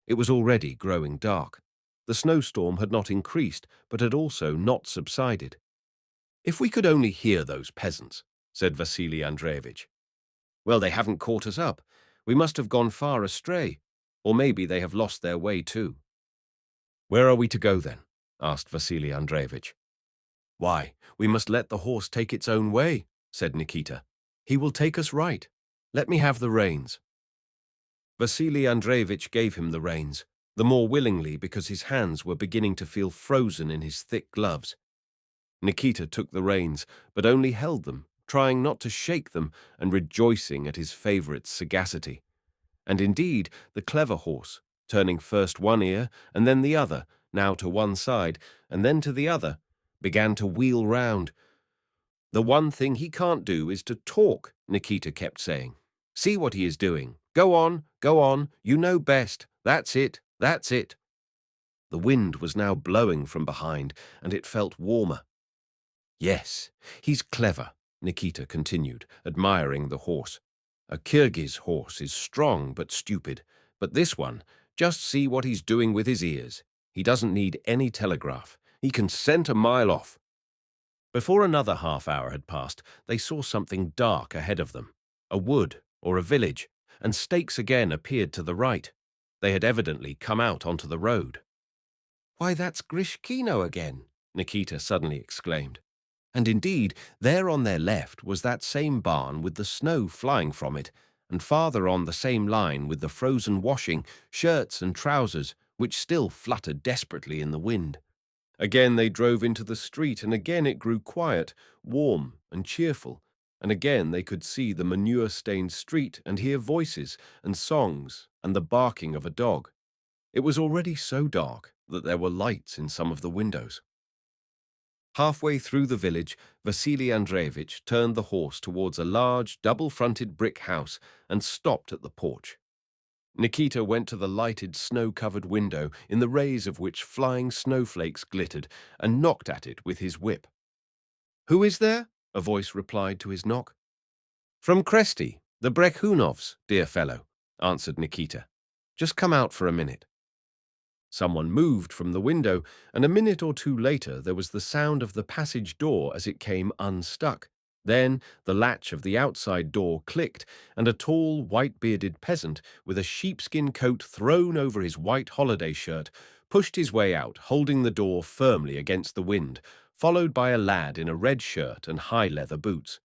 It was already growing dark. The snowstorm had not increased, but had also not subsided. If we could only hear those peasants, said Vasili Andreevich. Well, they haven't caught us up. We must have gone far astray. Or maybe they have lost their way too. Where are we to go then? Asked Vasili Andreevich. Why, we must let the horse take its own way, said Nikita. He will take us right. Let me have the reins. Vasili Andreevich gave him the reins, the more willingly because his hands were beginning to feel frozen in his thick gloves. Nikita took the reins, but only held them, trying not to shake them and rejoicing at his favourite's sagacity. And indeed, the clever horse, turning first one ear and then the other, now to one side and then to the other, began to wheel round. The one thing he can't do is to talk, Nikita kept saying. See what he is doing. Go on, you know best. That's it, that's it. The wind was now blowing from behind, and it felt warmer. Yes, he's clever, Nikita continued, admiring the horse. A Kyrgyz horse is strong but stupid, but this one, just see what he's doing with his ears. He doesn't need any telegraph. He can scent a mile off. Before another half-hour had passed, they saw something dark ahead of them, a wood or a village, and stakes again appeared to the right. They had evidently come out onto the road. Why, that's Grishkino again, Nikita suddenly exclaimed. And indeed, there on their left was that same barn with the snow flying from it, and farther on the same line with the frozen washing, shirts and trousers, which still fluttered desperately in the wind. Again they drove into the street, and again it grew quiet, warm and cheerful, and again they could see the manure-stained street and hear voices and songs and the barking of a dog. It was already so dark that there were lights in some of the windows. Halfway through the village, Vasili Andreevich turned the horse towards a large, double-fronted brick house and stopped at the porch. Nikita went to the lighted, snow-covered window, in the rays of which flying snowflakes glittered, and knocked at it with his whip. "Who is there?" a voice replied to his knock. "From Kresty, the Brekhunovs, dear fellow," answered Nikita. "Just come out for a minute." Someone moved from the window, and a minute or two later there was the sound of the passage door as it came unstuck. Then the latch of the outside door clicked, and a tall, white-bearded peasant with a sheepskin coat thrown over his white holiday shirt pushed his way out, holding the door firmly against the wind, followed by a lad in a red shirt and high leather boots.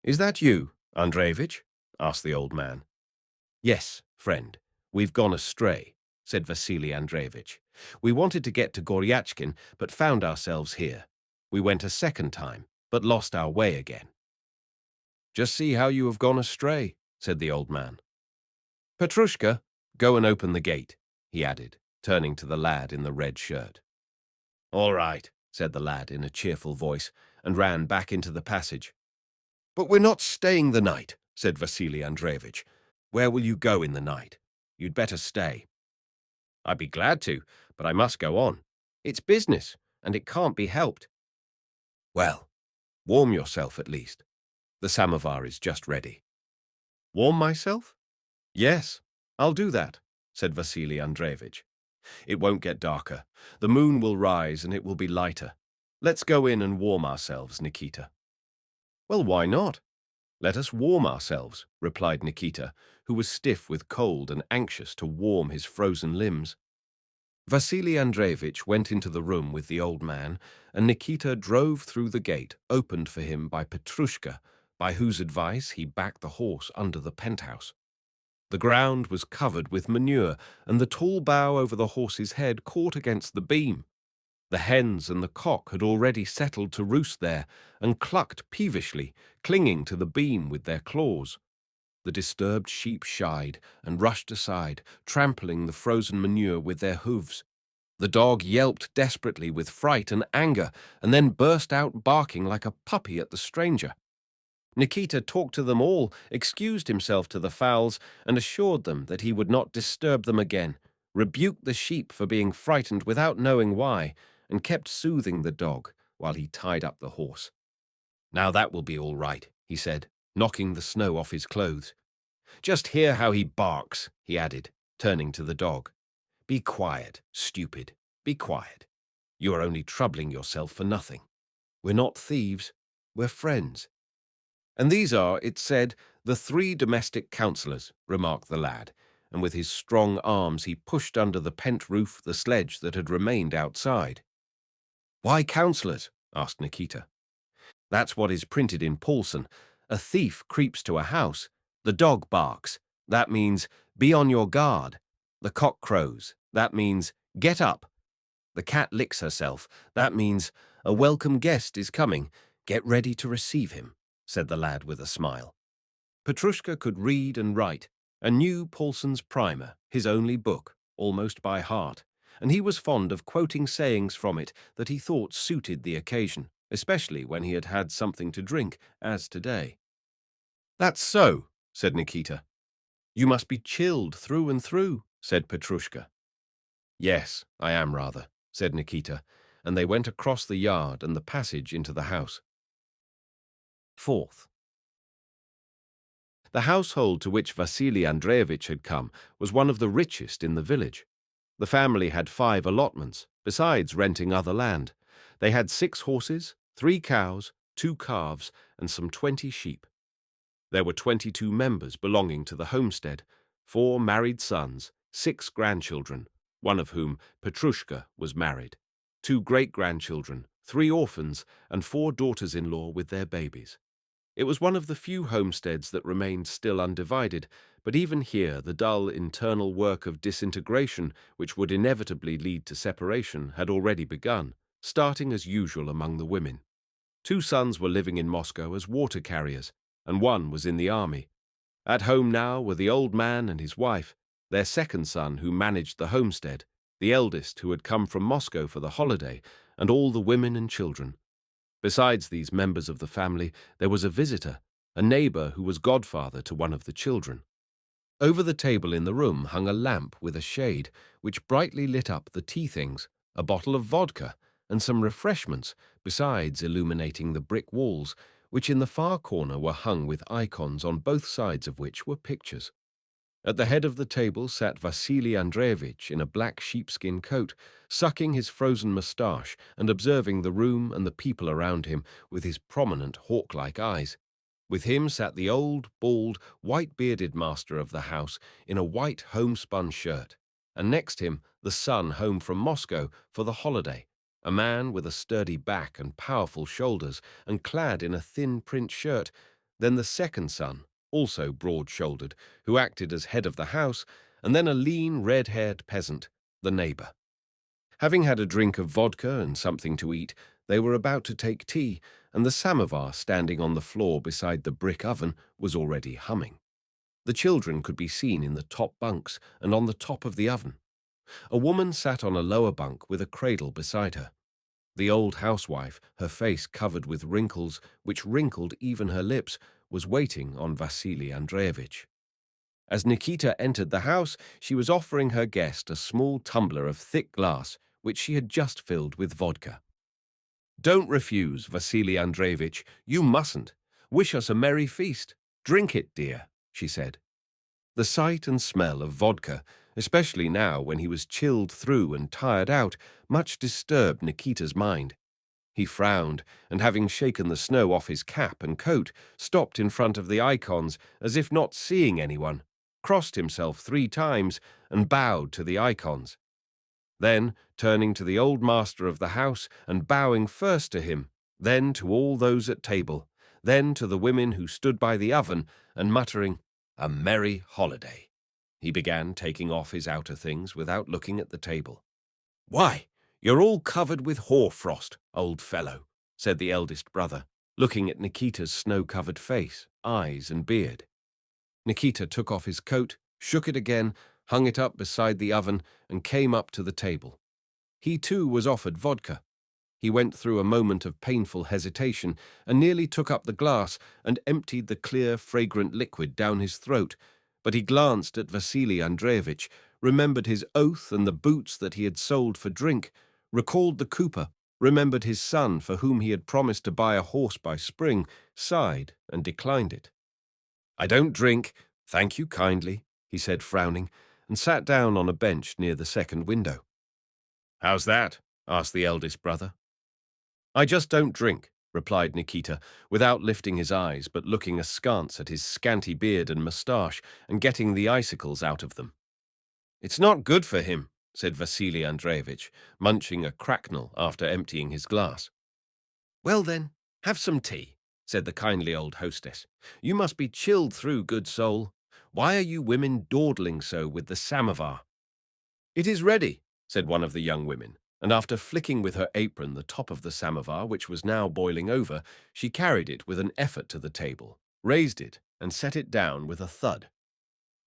"Is that you, Andreevich?" asked the old man. "Yes, friend, we've gone astray," said Vasili Andreevich. "We wanted to get to Goryachkin, but found ourselves here. We went a second time, but lost our way again." "Just see how you have gone astray," said the old man. "Petrushka, go and open the gate," he added, turning to the lad in the red shirt. "All right," said the lad in a cheerful voice, and ran back into the passage. "But we're not staying the night," said Vasili Andreevich. "Where will you go in the night? You'd better stay." "I'd be glad to, but I must go on. It's business, and it can't be helped." "Well, warm yourself at least. The samovar is just ready." "Warm myself? Yes, I'll do that," said Vasili Andreevich. "It won't get darker. The moon will rise and it will be lighter. Let's go in and warm ourselves, Nikita." "Well, why not? Let us warm ourselves," replied Nikita, who was stiff with cold and anxious to warm his frozen limbs. Vasili Andreevich went into the room with the old man, and Nikita drove through the gate opened for him by Petrushka, by whose advice he backed the horse under the penthouse. The ground was covered with manure, and the tall bough over the horse's head caught against the beam. The hens and the cock had already settled to roost there, and clucked peevishly, clinging to the beam with their claws. The disturbed sheep shied and rushed aside, trampling the frozen manure with their hooves. The dog yelped desperately with fright and anger, and then burst out barking like a puppy at the stranger. Nikita talked to them all, excused himself to the fowls, and assured them that he would not disturb them again, rebuked the sheep for being frightened without knowing why, and kept soothing the dog while he tied up the horse. "Now that will be all right," he said. knocking the snow off his clothes. "Just hear how he barks," he added, turning to the dog. "Be quiet, stupid. Be quiet. You are only troubling yourself for nothing. We're not thieves. We're friends." "And these are, it said, the 3 domestic councillors," remarked the lad, and with his strong arms he pushed under the pent roof the sledge that had remained outside. "Why councillors?" asked Nikita. "That's what is printed in Paulson. A thief creeps to a house. The dog barks. That means, be on your guard. The cock crows. That means, get up. The cat licks herself. That means, a welcome guest is coming. Get ready to receive him," said the lad with a smile. Petrushka could read and write, and knew Paulson's primer, his only book, almost by heart, and he was fond of quoting sayings from it that he thought suited the occasion, especially when he had had something to drink, as today. "That's so," said Nikita. "You must be chilled through and through," said Petrushka. "Yes, I am rather," said Nikita, and they went across the yard and the passage into the house. Fourth. The household to which Vasili Andreevich had come was one of the richest in the village. The family had 5 allotments, besides renting other land. They had 6 horses, 3 cows, 2 calves, and some 20 sheep. There were 22 members belonging to the homestead, 4 married sons, 6 grandchildren, one of whom, Petrushka, was married, 2 great-grandchildren, 3 orphans, and 4 daughters-in-law with their babies. It was one of the few homesteads that remained still undivided, but even here the dull internal work of disintegration, which would inevitably lead to separation, had already begun, starting as usual among the women. 2 sons were living in Moscow as water carriers, and 1 was in the army. At home now were the old man and his wife, their second son who managed the homestead, the eldest who had come from Moscow for the holiday, and all the women and children. Besides these members of the family, there was a visitor, a neighbor who was godfather to one of the children. Over the table in the room hung a lamp with a shade, which brightly lit up the tea things, a bottle of vodka, and some refreshments, besides illuminating the brick walls, which in the far corner were hung with icons on both sides of which were pictures. At the head of the table sat Vasili Andreevich in a black sheepskin coat, sucking his frozen moustache and observing the room and the people around him with his prominent hawk-like eyes. With him sat the old, bald, white-bearded master of the house in a white homespun shirt, and next him the son home from Moscow for the holiday, a man with a sturdy back and powerful shoulders and clad in a thin print shirt, then the second son, also broad-shouldered, who acted as head of the house, and then a lean, red-haired peasant, the neighbor. Having had a drink of vodka and something to eat, they were about to take tea, and the samovar standing on the floor beside the brick oven was already humming. The children could be seen in the top bunks and on the top of the oven. A woman sat on a lower bunk with a cradle beside her. The old housewife, her face covered with wrinkles which wrinkled even her lips, was waiting on Vasili Andreevich. As Nikita entered the house, she was offering her guest a small tumbler of thick glass, which she had just filled with vodka. "Don't refuse, Vasili Andreevich. You mustn't. Wish us a merry feast. Drink it, dear," she said. The sight and smell of vodka, especially now when he was chilled through and tired out, much disturbed Nikita's mind. He frowned, and having shaken the snow off his cap and coat, stopped in front of the icons as if not seeing anyone, crossed himself 3 times, and bowed to the icons. Then, turning to the old master of the house and bowing first to him, then to all those at table, then to the women who stood by the oven, and muttering, "A merry holiday," he began taking off his outer things without looking at the table. "Why, you're all covered with hoarfrost, old fellow," said the eldest brother, looking at Nikita's snow-covered face, eyes, and beard. Nikita took off his coat, shook it again, hung it up beside the oven, and came up to the table. He too was offered vodka. He went through a moment of painful hesitation and nearly took up the glass and emptied the clear, fragrant liquid down his throat, but he glanced at Vasili Andreevich, remembered his oath and the boots that he had sold for drink, recalled the cooper, remembered his son for whom he had promised to buy a horse by spring, sighed and declined it. I don't drink. Thank you kindly, he said, frowning, and sat down on a bench near the second window. How's that? Asked the eldest brother. I just don't drink, replied Nikita, without lifting his eyes but looking askance at his scanty beard and moustache and getting the icicles out of them. It's not good for him, said Vasili Andreevich, munching a cracknel after emptying his glass. Well then, have some tea, said the kindly old hostess. You must be chilled through, good soul. Why are you women dawdling so with the samovar? It is ready, said one of the young women, and after flicking with her apron the top of the samovar, which was now boiling over, she carried it with an effort to the table, raised it, and set it down with a thud.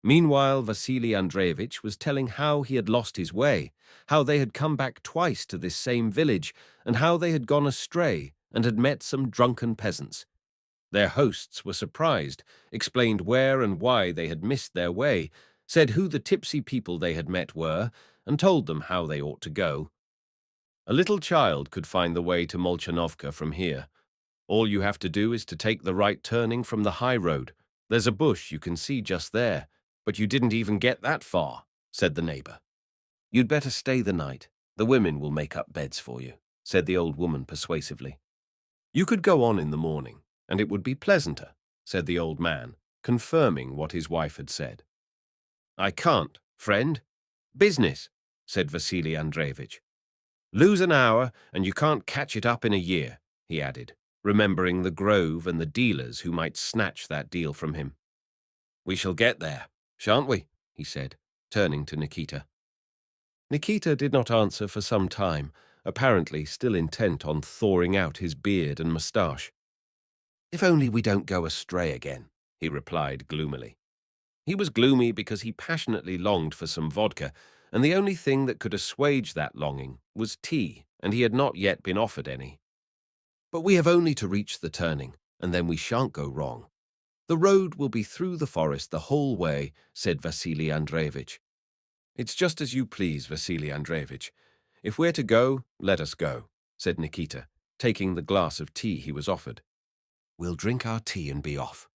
Meanwhile, Vasili Andreevich was telling how he had lost his way, how they had come back twice to this same village, and how they had gone astray and had met some drunken peasants. Their hosts were surprised, explained where and why they had missed their way, said who the tipsy people they had met were, and told them how they ought to go. A little child could find the way to Molchanovka from here. All you have to do is to take the right turning from the high road. There's a bush you can see just there, but you didn't even get that far, said the neighbor. You'd better stay the night. The women will make up beds for you, said the old woman persuasively. You could go on in the morning, and it would be pleasanter, said the old man, confirming what his wife had said. I can't, friend. Business, said Vasili Andreevich. Lose an hour, and you can't catch it up in a year, he added, remembering the grove and the dealers who might snatch that deal from him. We shall get there, shan't we? He said, turning to Nikita. Nikita did not answer for some time, apparently still intent on thawing out his beard and moustache. If only we don't go astray again, he replied gloomily. He was gloomy because he passionately longed for some vodka, and the only thing that could assuage that longing was tea, and he had not yet been offered any. But we have only to reach the turning, and then we shan't go wrong. The road will be through the forest the whole way, said Vasili Andreevich. It's just as you please, Vasili Andreevich. If we're to go, let us go, said Nikita, taking the glass of tea he was offered. We'll drink our tea and be off.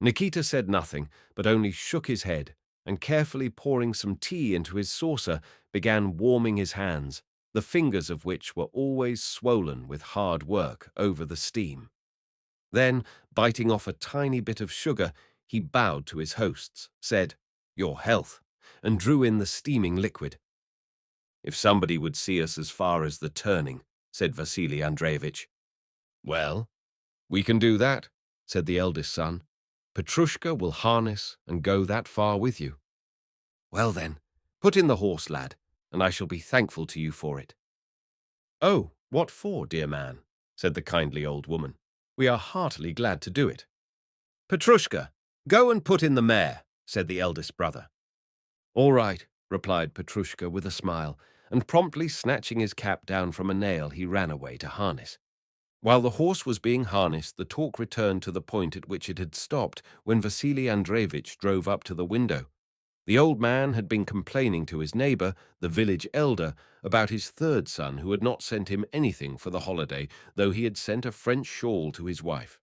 Nikita said nothing, but only shook his head, and carefully pouring some tea into his saucer, began warming his hands, the fingers of which were always swollen with hard work over the steam. Then, biting off a tiny bit of sugar, he bowed to his hosts, said, Your health, and drew in the steaming liquid. If somebody would see us as far as the turning, said Vasili Andreevich. Well, we can do that, said the eldest son. Petrushka will harness and go that far with you. Well then, put in the horse, lad, and I shall be thankful to you for it. Oh, what for, dear man? Said the kindly old woman. We are heartily glad to do it. Petrushka, go and put in the mare, said the eldest brother. All right, replied Petrushka with a smile, and promptly snatching his cap down from a nail, he ran away to harness. While the horse was being harnessed, the talk returned to the point at which it had stopped when Vasili Andreevich drove up to the window. The old man had been complaining to his neighbor, the village elder, about his third son who had not sent him anything for the holiday, though he had sent a French shawl to his wife.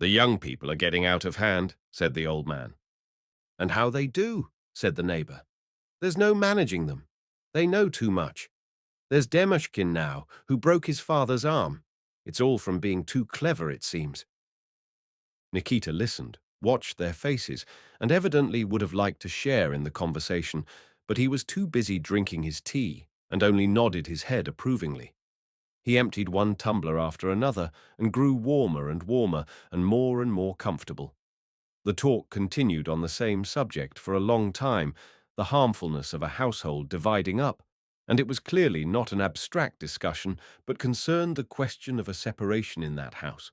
The young people are getting out of hand, said the old man. And how they do, said the neighbor. There's no managing them. They know too much. There's Demushkin now, who broke his father's arm. It's all from being too clever, it seems. Nikita listened, watched their faces, and evidently would have liked to share in the conversation, but he was too busy drinking his tea and only nodded his head approvingly. He emptied one tumbler after another and grew warmer and warmer and more comfortable. The talk continued on the same subject for a long time, the harmfulness of a household dividing up, and it was clearly not an abstract discussion, but concerned the question of a separation in that house,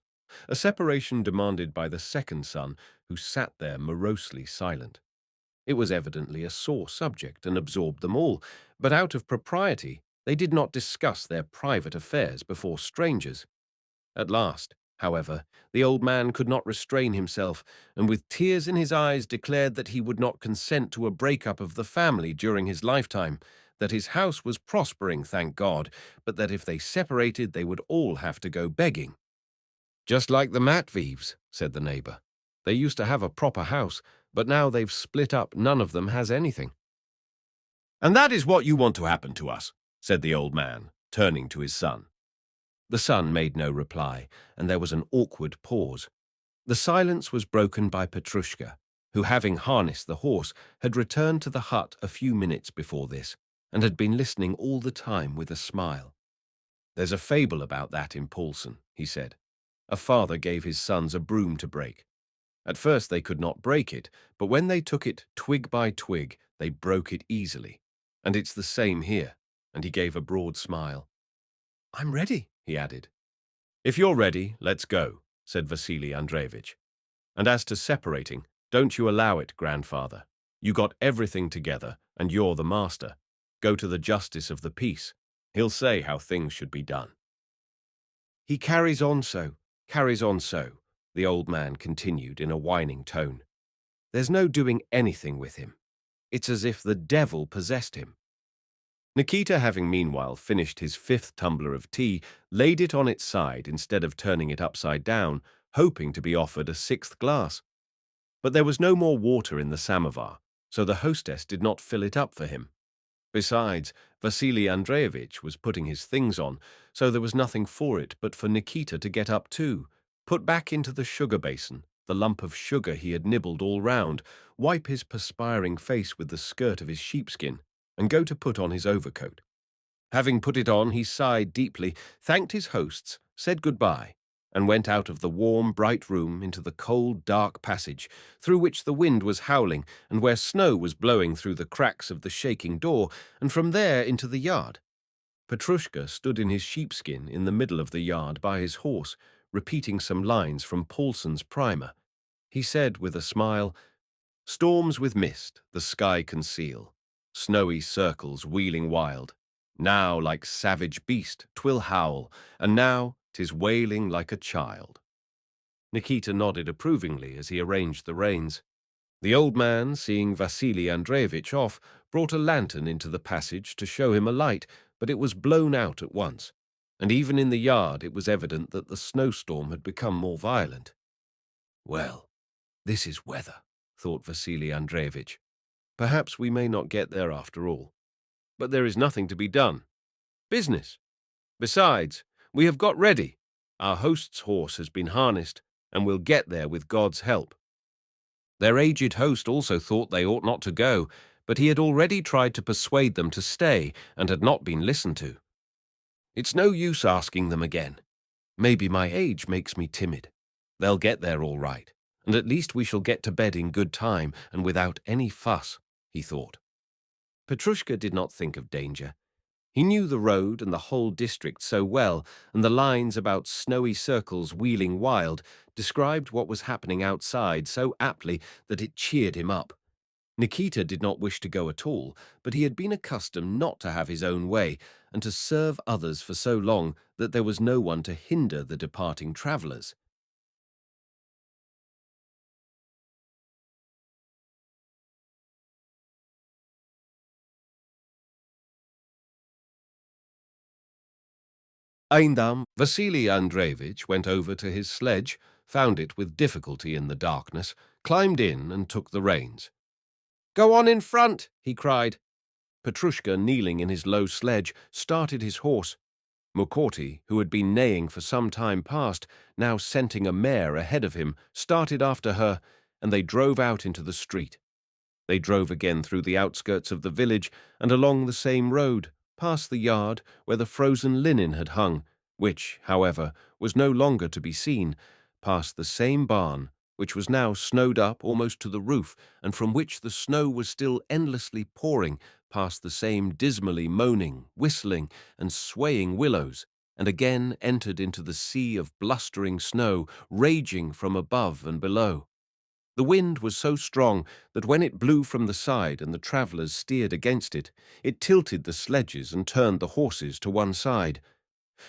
a separation demanded by the second son, who sat there morosely silent. It was evidently a sore subject and absorbed them all, but out of propriety they did not discuss their private affairs before strangers. At last, however, the old man could not restrain himself, and with tears in his eyes declared that he would not consent to a break-up of the family during his lifetime, that his house was prospering, thank God, but that if they separated they would all have to go begging. Just like the Matveevs, said the neighbor. They used to have a proper house, but now they've split up. None of them has anything." "And that is what you want to happen to us," said the old man, turning to his son. The son made no reply, and there was an awkward pause. The silence was broken by Petrushka, who, having harnessed the horse, had returned to the hut a few minutes before this, and had been listening all the time with a smile. "There's a fable about that in Paulson," he said. "A father gave his sons a broom to break. At first they could not break it, but when they took it twig by twig, they broke it easily. And it's the same here." And he gave a broad smile. "I'm ready," he added. "If you're ready, let's go," said Vasili Andreevich. "And as to separating, don't you allow it, grandfather. You got everything together, and you're the master. Go to the justice of the peace. He'll say how things should be done." "He carries on so, the old man continued in a whining tone. "There's no doing anything with him. It's as if the devil possessed him." Nikita, having meanwhile finished his 5th tumbler of tea, laid it on its side instead of turning it upside down, hoping to be offered a 6th glass. But there was no more water in the samovar, so the hostess did not fill it up for him. Besides, Vasili Andreevich was putting his things on, so there was nothing for it but for Nikita to get up too, put back into the sugar basin the lump of sugar he had nibbled all round, wipe his perspiring face with the skirt of his sheepskin, and go to put on his overcoat. Having put it on, he sighed deeply, thanked his hosts, said goodbye, and went out of the warm, bright room into the cold, dark passage, through which the wind was howling, and where snow was blowing through the cracks of the shaking door, and from there into the yard. Petrushka stood in his sheepskin in the middle of the yard by his horse, repeating some lines from Paulson's primer. He said with a smile, "Storms with mist the sky conceal, snowy circles wheeling wild. Now like savage beast 'twill howl, and now 'tis wailing like a child." Nikita nodded approvingly as he arranged the reins. The old man, seeing Vasili Andreevich off, brought a lantern into the passage to show him a light, but it was blown out at once, and even in the yard it was evident that the snowstorm had become more violent. "Well, this is weather," thought Vasili Andreevich. "Perhaps we may not get there after all. But there is nothing to be done. Business. Besides, we have got ready. Our host's horse has been harnessed, and we'll get there with God's help." Their aged host also thought they ought not to go, but he had already tried to persuade them to stay and had not been listened to. "It's no use asking them again. Maybe my age makes me timid. They'll get there all right, and at least we shall get to bed in good time and without any fuss," he thought. Petrushka did not think of danger. He knew the road and the whole district so well, and the lines about snowy circles wheeling wild described what was happening outside so aptly that it cheered him up. Nikita did not wish to go at all, but he had been accustomed not to have his own way and to serve others for so long that there was no one to hinder the departing travellers. Eindam, Vasili Andreevich went over to his sledge, found it with difficulty in the darkness, climbed in and took the reins. "Go on in front," he cried. Petrushka, kneeling in his low sledge, started his horse. Mukorty, who had been neighing for some time past, now scenting a mare ahead of him, started after her, and they drove out into the street. They drove again through the outskirts of the village and along the same road, past the yard where the frozen linen had hung, which, however, was no longer to be seen, past the same barn, which was now snowed up almost to the roof, and from which the snow was still endlessly pouring, past the same dismally moaning, whistling, and swaying willows, and again entered into the sea of blustering snow, raging from above and below. The wind was so strong that when it blew from the side and the travellers steered against it, it tilted the sledges and turned the horses to one side.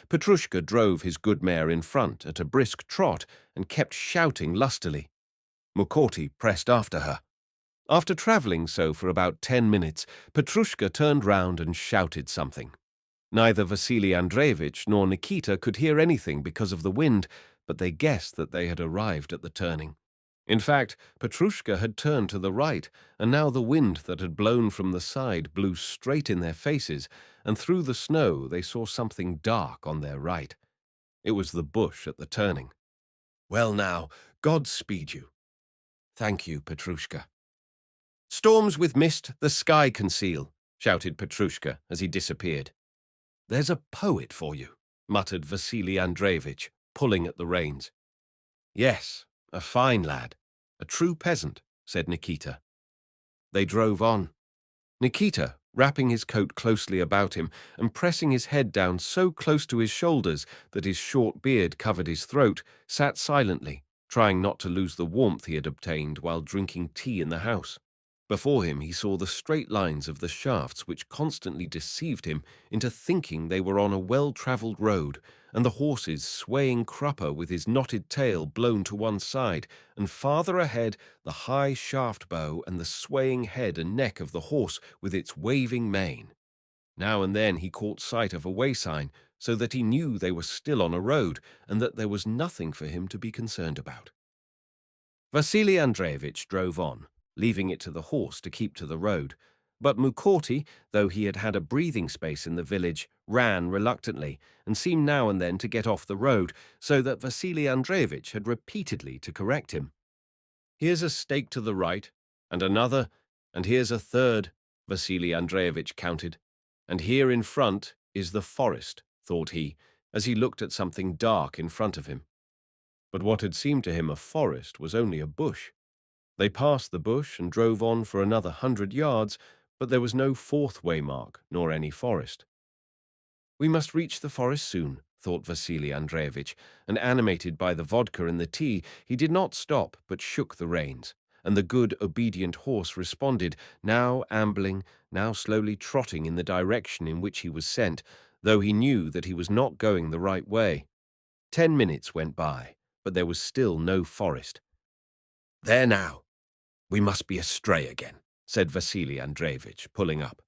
Petrushka drove his good mare in front at a brisk trot and kept shouting lustily. Mukorty pressed after her. After travelling so for about 10 minutes, Petrushka turned round and shouted something. Neither Vasili Andreevich nor Nikita could hear anything because of the wind, but they guessed that they had arrived at the turning. In fact, Petrushka had turned to the right, and now the wind that had blown from the side blew straight in their faces, and through the snow they saw something dark on their right. It was the bush at the turning. "Well now, God speed you." "Thank you, Petrushka." "Storms with mist the sky conceal," shouted Petrushka as he disappeared. "There's a poet for you," muttered Vasili Andreevich, pulling at the reins. "Yes, a fine lad, a true peasant," said Nikita. They drove on. Nikita, wrapping his coat closely about him and pressing his head down so close to his shoulders that his short beard covered his throat, sat silently, trying not to lose the warmth he had obtained while drinking tea in the house. Before him he saw the straight lines of the shafts which constantly deceived him into thinking they were on a well-travelled road, and the horses swaying crupper with his knotted tail blown to one side, and farther ahead the high shaft bow and the swaying head and neck of the horse with its waving mane. Now and then he caught sight of a way sign, so that he knew they were still on a road, and that there was nothing for him to be concerned about. Vasili Andreevich drove on, leaving it to the horse to keep to the road, but Mukorty, though he had had a breathing space in the village, ran reluctantly and seemed now and then to get off the road, so that Vasili Andreevich had repeatedly to correct him. "Here's a stake to the right, and another, and here's a third," Vasili Andreevich counted. "And here in front is the forest," thought he, as he looked at something dark in front of him. But what had seemed to him a forest was only a bush. They passed the bush and drove on for another 100 yards, but there was no fourth waymark nor any forest. "We must reach the forest soon," thought Vasili Andreevich, and animated by the vodka and the tea, he did not stop but shook the reins, and the good, obedient horse responded, now ambling, now slowly trotting in the direction in which he was sent, though he knew that he was not going the right way. 10 minutes went by, but there was still no forest. "There now, we must be astray again," said Vasili Andreevich, pulling up.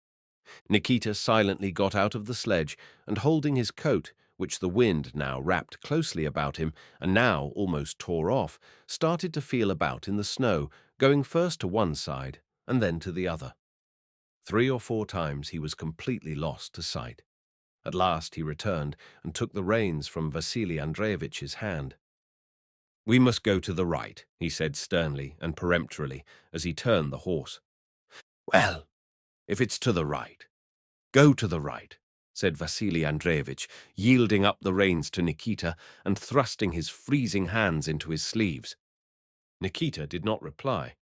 Nikita silently got out of the sledge and, holding his coat, which the wind now wrapped closely about him and now almost tore off, started to feel about in the snow, going first to one side and then to the other. 3 or 4 times he was completely lost to sight. At last he returned and took the reins from Vasili Andreevich's hand. "We must go to the right," he said sternly and peremptorily as he turned the horse. "Well, if it's to the right, go to the right," said Vasili Andreevich, yielding up the reins to Nikita and thrusting his freezing hands into his sleeves. Nikita did not reply.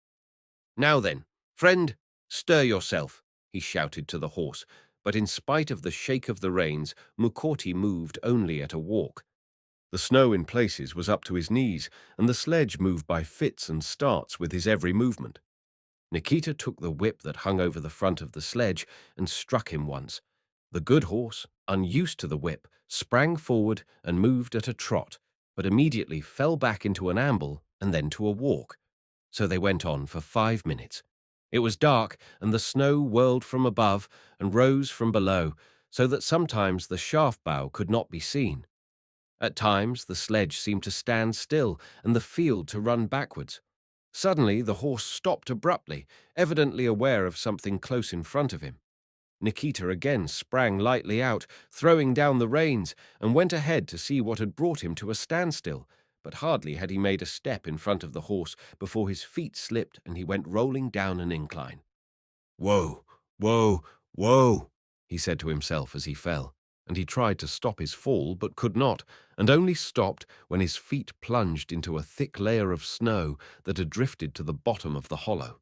"Now then, friend, stir yourself," he shouted to the horse, but in spite of the shake of the reins, Mukorty moved only at a walk. The snow in places was up to his knees, and the sledge moved by fits and starts with his every movement. Nikita took the whip that hung over the front of the sledge and struck him once. The good horse, unused to the whip, sprang forward and moved at a trot, but immediately fell back into an amble and then to a walk. So they went on for 5 minutes. It was dark, and the snow whirled from above and rose from below, so that sometimes the shaft bow could not be seen. At times the sledge seemed to stand still and the field to run backwards. Suddenly the horse stopped abruptly, evidently aware of something close in front of him. Nikita again sprang lightly out, throwing down the reins, and went ahead to see what had brought him to a standstill, but hardly had he made a step in front of the horse before his feet slipped and he went rolling down an incline. "Whoa, whoa, whoa," he said to himself as he fell, and he tried to stop his fall but could not, and only stopped when his feet plunged into a thick layer of snow that had drifted to the bottom of the hollow.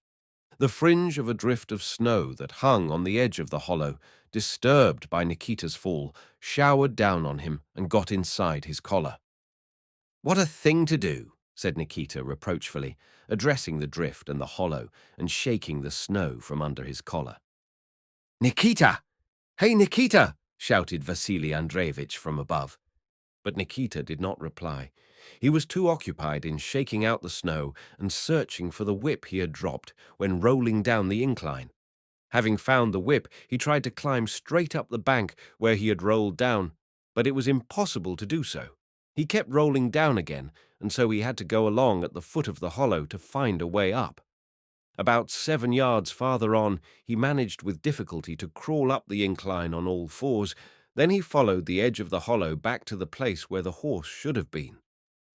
The fringe of a drift of snow that hung on the edge of the hollow, disturbed by Nikita's fall, showered down on him and got inside his collar. "What a thing to do," said Nikita reproachfully, addressing the drift and the hollow and shaking the snow from under his collar. "Nikita! Hey, Nikita!" shouted Vasili Andreevich from above. But Nikita did not reply. He was too occupied in shaking out the snow and searching for the whip he had dropped when rolling down the incline. Having found the whip, he tried to climb straight up the bank where he had rolled down, but it was impossible to do so. He kept rolling down again, and so he had to go along at the foot of the hollow to find a way up. About 7 yards farther on, he managed with difficulty to crawl up the incline on all fours. Then he followed the edge of the hollow back to the place where the horse should have been.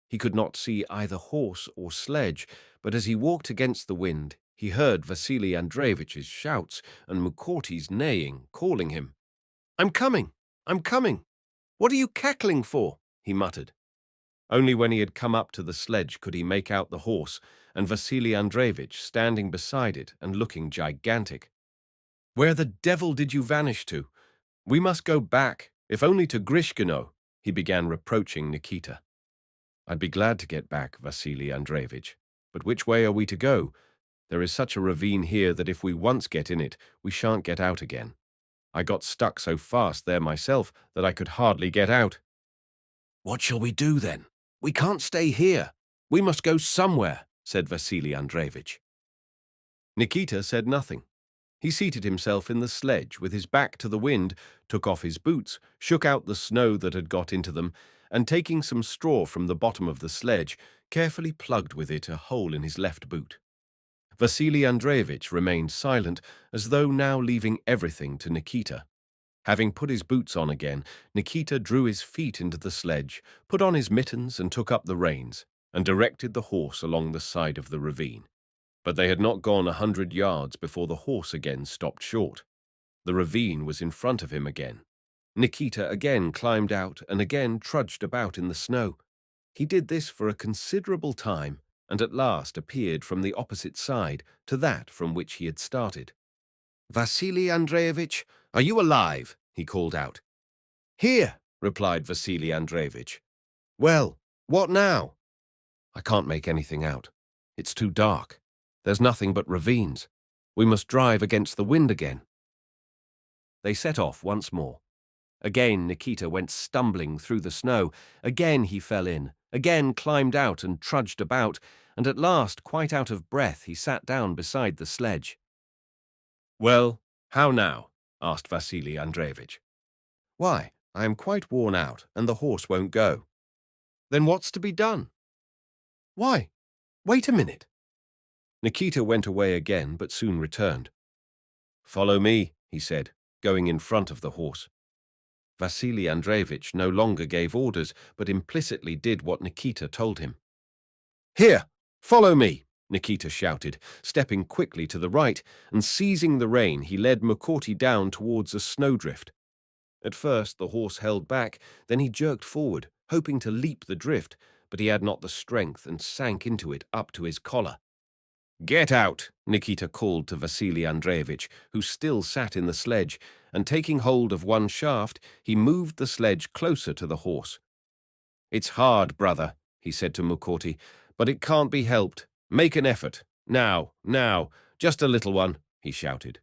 He could not see either horse or sledge, but as he walked against the wind, he heard Vasili Andreevich's shouts and Mukorty's neighing, calling him. "I'm coming! I'm coming! What are you cackling for?" he muttered. Only when he had come up to the sledge could he make out the horse and Vasili Andreevich standing beside it and looking gigantic. "Where the devil did you vanish to? We must go back, if only to Grishkino," he began reproaching Nikita. "I'd be glad to get back, Vasili Andreevich, but which way are we to go? There is such a ravine here that if we once get in it, we shan't get out again. I got stuck so fast there myself that I could hardly get out." "What shall we do then? We can't stay here. We must go somewhere," said Vasili Andreevich. Nikita said nothing. He seated himself in the sledge with his back to the wind, took off his boots, shook out the snow that had got into them, and taking some straw from the bottom of the sledge, carefully plugged with it a hole in his left boot. Vasili Andreevich remained silent, as though now leaving everything to Nikita. Having put his boots on again, Nikita drew his feet into the sledge, put on his mittens and took up the reins, and directed the horse along the side of the ravine. But they had not gone 100 yards before the horse again stopped short. The ravine was in front of him again. Nikita again climbed out and again trudged about in the snow. He did this for a considerable time, and at last appeared from the opposite side to that from which he had started. "Vasili Andreevich, are you alive?" he called out. "Here," replied Vasili Andreevich. "Well, what now?" "I can't make anything out. It's too dark. There's nothing but ravines. We must drive against the wind again." They set off once more. Again Nikita went stumbling through the snow. Again he fell in, again climbed out and trudged about, and at last, quite out of breath, he sat down beside the sledge. "Well, how now?" asked Vasili Andreevich. "Why, I am quite worn out, and the horse won't go." "Then what's to be done?" "Why, wait a minute." Nikita went away again, but soon returned. "Follow me," he said, going in front of the horse. Vasili Andreevich no longer gave orders, but implicitly did what Nikita told him. "Here, follow me," Nikita shouted, stepping quickly to the right, and seizing the rein, he led Mukorty down towards a snowdrift. At first the horse held back, then he jerked forward, hoping to leap the drift, but he had not the strength and sank into it up to his collar. "Get out," Nikita called to Vasili Andreevich, who still sat in the sledge, and taking hold of one shaft, he moved the sledge closer to the horse. "It's hard, brother," he said to Mukorty, "but it can't be helped. Make an effort. Now, just a little one," he shouted.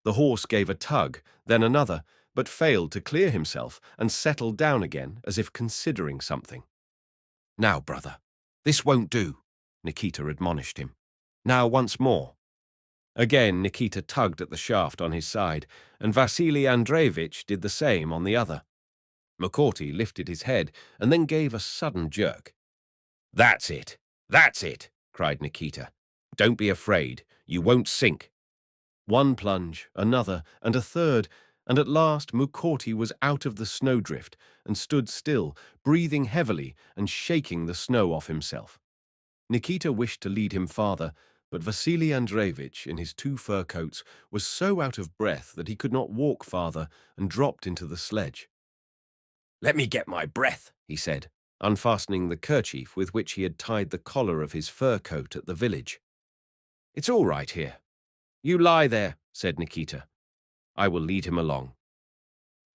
The horse gave a tug, then another, but failed to clear himself and settled down again as if considering something. "Now, brother, this won't do," Nikita admonished him. "Now once more." Again Nikita tugged at the shaft on his side, and Vasili Andreevich did the same on the other. Mukorty lifted his head and then gave a sudden jerk. That's it, cried Nikita. "Don't be afraid, you won't sink." One plunge, another, and a third, and at last Mukorty was out of the snowdrift and stood still, breathing heavily and shaking the snow off himself. Nikita wished to lead him farther, but Vasili Andreevich, in his 2 fur coats, was so out of breath that he could not walk farther and dropped into the sledge. "Let me get my breath," he said, unfastening the kerchief with which he had tied the collar of his fur coat at the village. "It's all right here." "You lie there," said Nikita. "I will lead him along."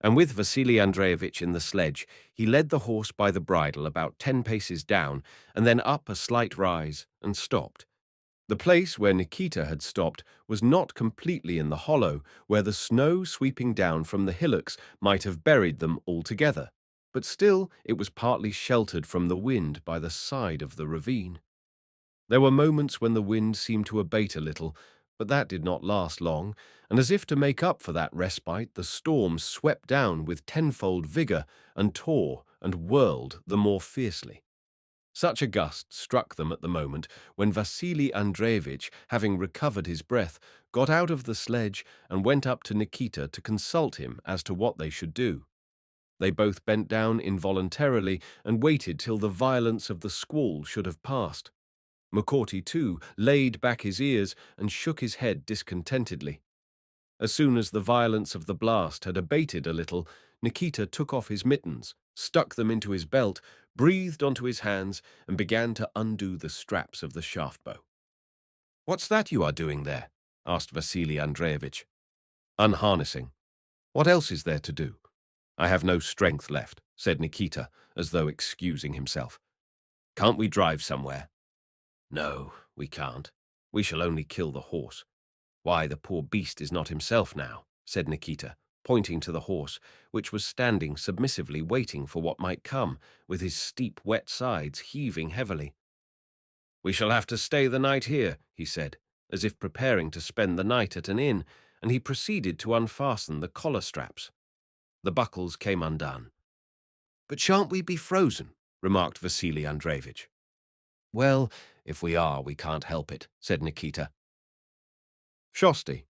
And with Vasili Andreevich in the sledge, he led the horse by the bridle about 10 paces down and then up a slight rise and stopped. The place where Nikita had stopped was not completely in the hollow, where the snow sweeping down from the hillocks might have buried them altogether, but still it was partly sheltered from the wind by the side of the ravine. There were moments when the wind seemed to abate a little, but that did not last long, and as if to make up for that respite, the storm swept down with tenfold vigor and tore and whirled the more fiercely. Such a gust struck them at the moment when Vasili Andreevich, having recovered his breath, got out of the sledge and went up to Nikita to consult him as to what they should do. They both bent down involuntarily and waited till the violence of the squall should have passed. McCourty, too, laid back his ears and shook his head discontentedly. As soon as the violence of the blast had abated a little, Nikita took off his mittens, stuck them into his belt, breathed onto his hands, and began to undo the straps of the shaft bow. "What's that you are doing there?" asked Vasili Andreevich. "Unharnessing. What else is there to do?" "I have no strength left," said Nikita, as though excusing himself. "Can't we drive somewhere?" "No, we can't. We shall only kill the horse. Why, the poor beast is not himself now," said Nikita, pointing to the horse, which was standing submissively waiting for what might come, with his steep, wet sides heaving heavily. "We shall have to stay the night here," he said, as if preparing to spend the night at an inn, and he proceeded to unfasten the collar straps. The buckles came undone. "But shan't we be frozen?" remarked Vasili Andreevich. "Well, if we are, we can't help it," said Nikita. Shosti.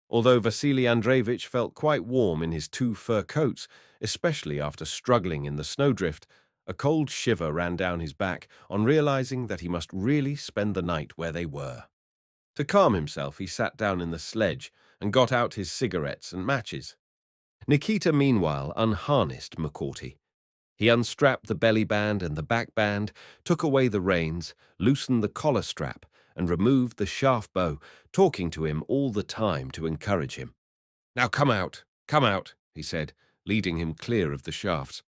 Although Vasili Andreevich felt quite warm in his 2 fur coats, especially after struggling in the snowdrift, a cold shiver ran down his back on realizing that he must really spend the night where they were. To calm himself, he sat down in the sledge and got out his cigarettes and matches. Nikita, meanwhile, unharnessed McCourty. He unstrapped the belly band and the back band, took away the reins, loosened the collar strap, and removed the shaft bow, talking to him all the time to encourage him. "Now come out, he said, leading him clear of the shafts.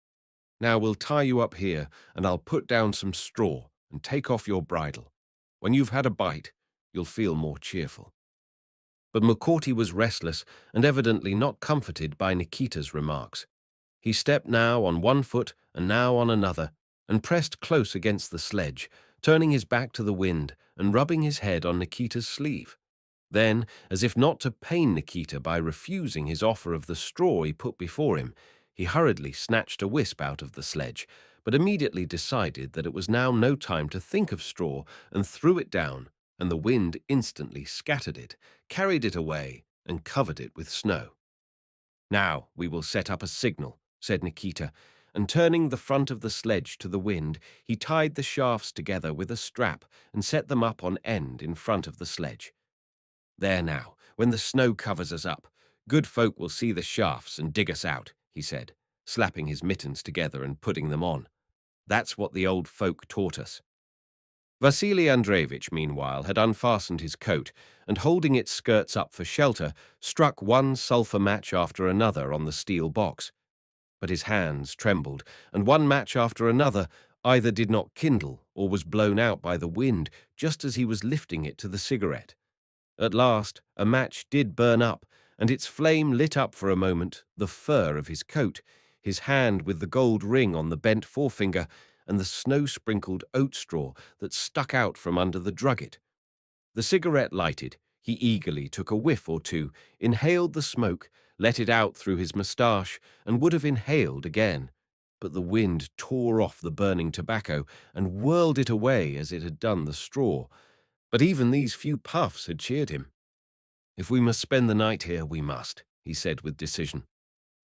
"Now we'll tie you up here, and I'll put down some straw and take off your bridle. When you've had a bite, you'll feel more cheerful." But McCourty was restless and evidently not comforted by Nikita's remarks. He stepped now on one foot and now on another, and pressed close against the sledge, turning his back to the wind and rubbing his head on Nikita's sleeve. Then, as if not to pain Nikita by refusing his offer of the straw he put before him, he hurriedly snatched a wisp out of the sledge, but immediately decided that it was now no time to think of straw, and threw it down, and the wind instantly scattered it, carried it away, and covered it with snow. "Now we will set up a signal," said Nikita, and turning the front of the sledge to the wind, he tied the shafts together with a strap and set them up on end in front of the sledge. "There now, when the snow covers us up, good folk will see the shafts and dig us out," he said, slapping his mittens together and putting them on. "That's what the old folk taught us." Vasili Andreevich, meanwhile, had unfastened his coat, and holding its skirts up for shelter, struck one sulphur match after another on the steel box. But his hands trembled, and one match after another either did not kindle or was blown out by the wind just as he was lifting it to the cigarette. At last a match did burn up, and its flame lit up for a moment the fur of his coat, his hand with the gold ring on the bent forefinger, and the snow-sprinkled oat straw that stuck out from under the drugget. The cigarette lighted, he eagerly took a whiff or two, inhaled the smoke, let it out through his moustache, and would have inhaled again. But the wind tore off the burning tobacco and whirled it away as it had done the straw. But even these few puffs had cheered him. "If we must spend the night here, we must," he said with decision.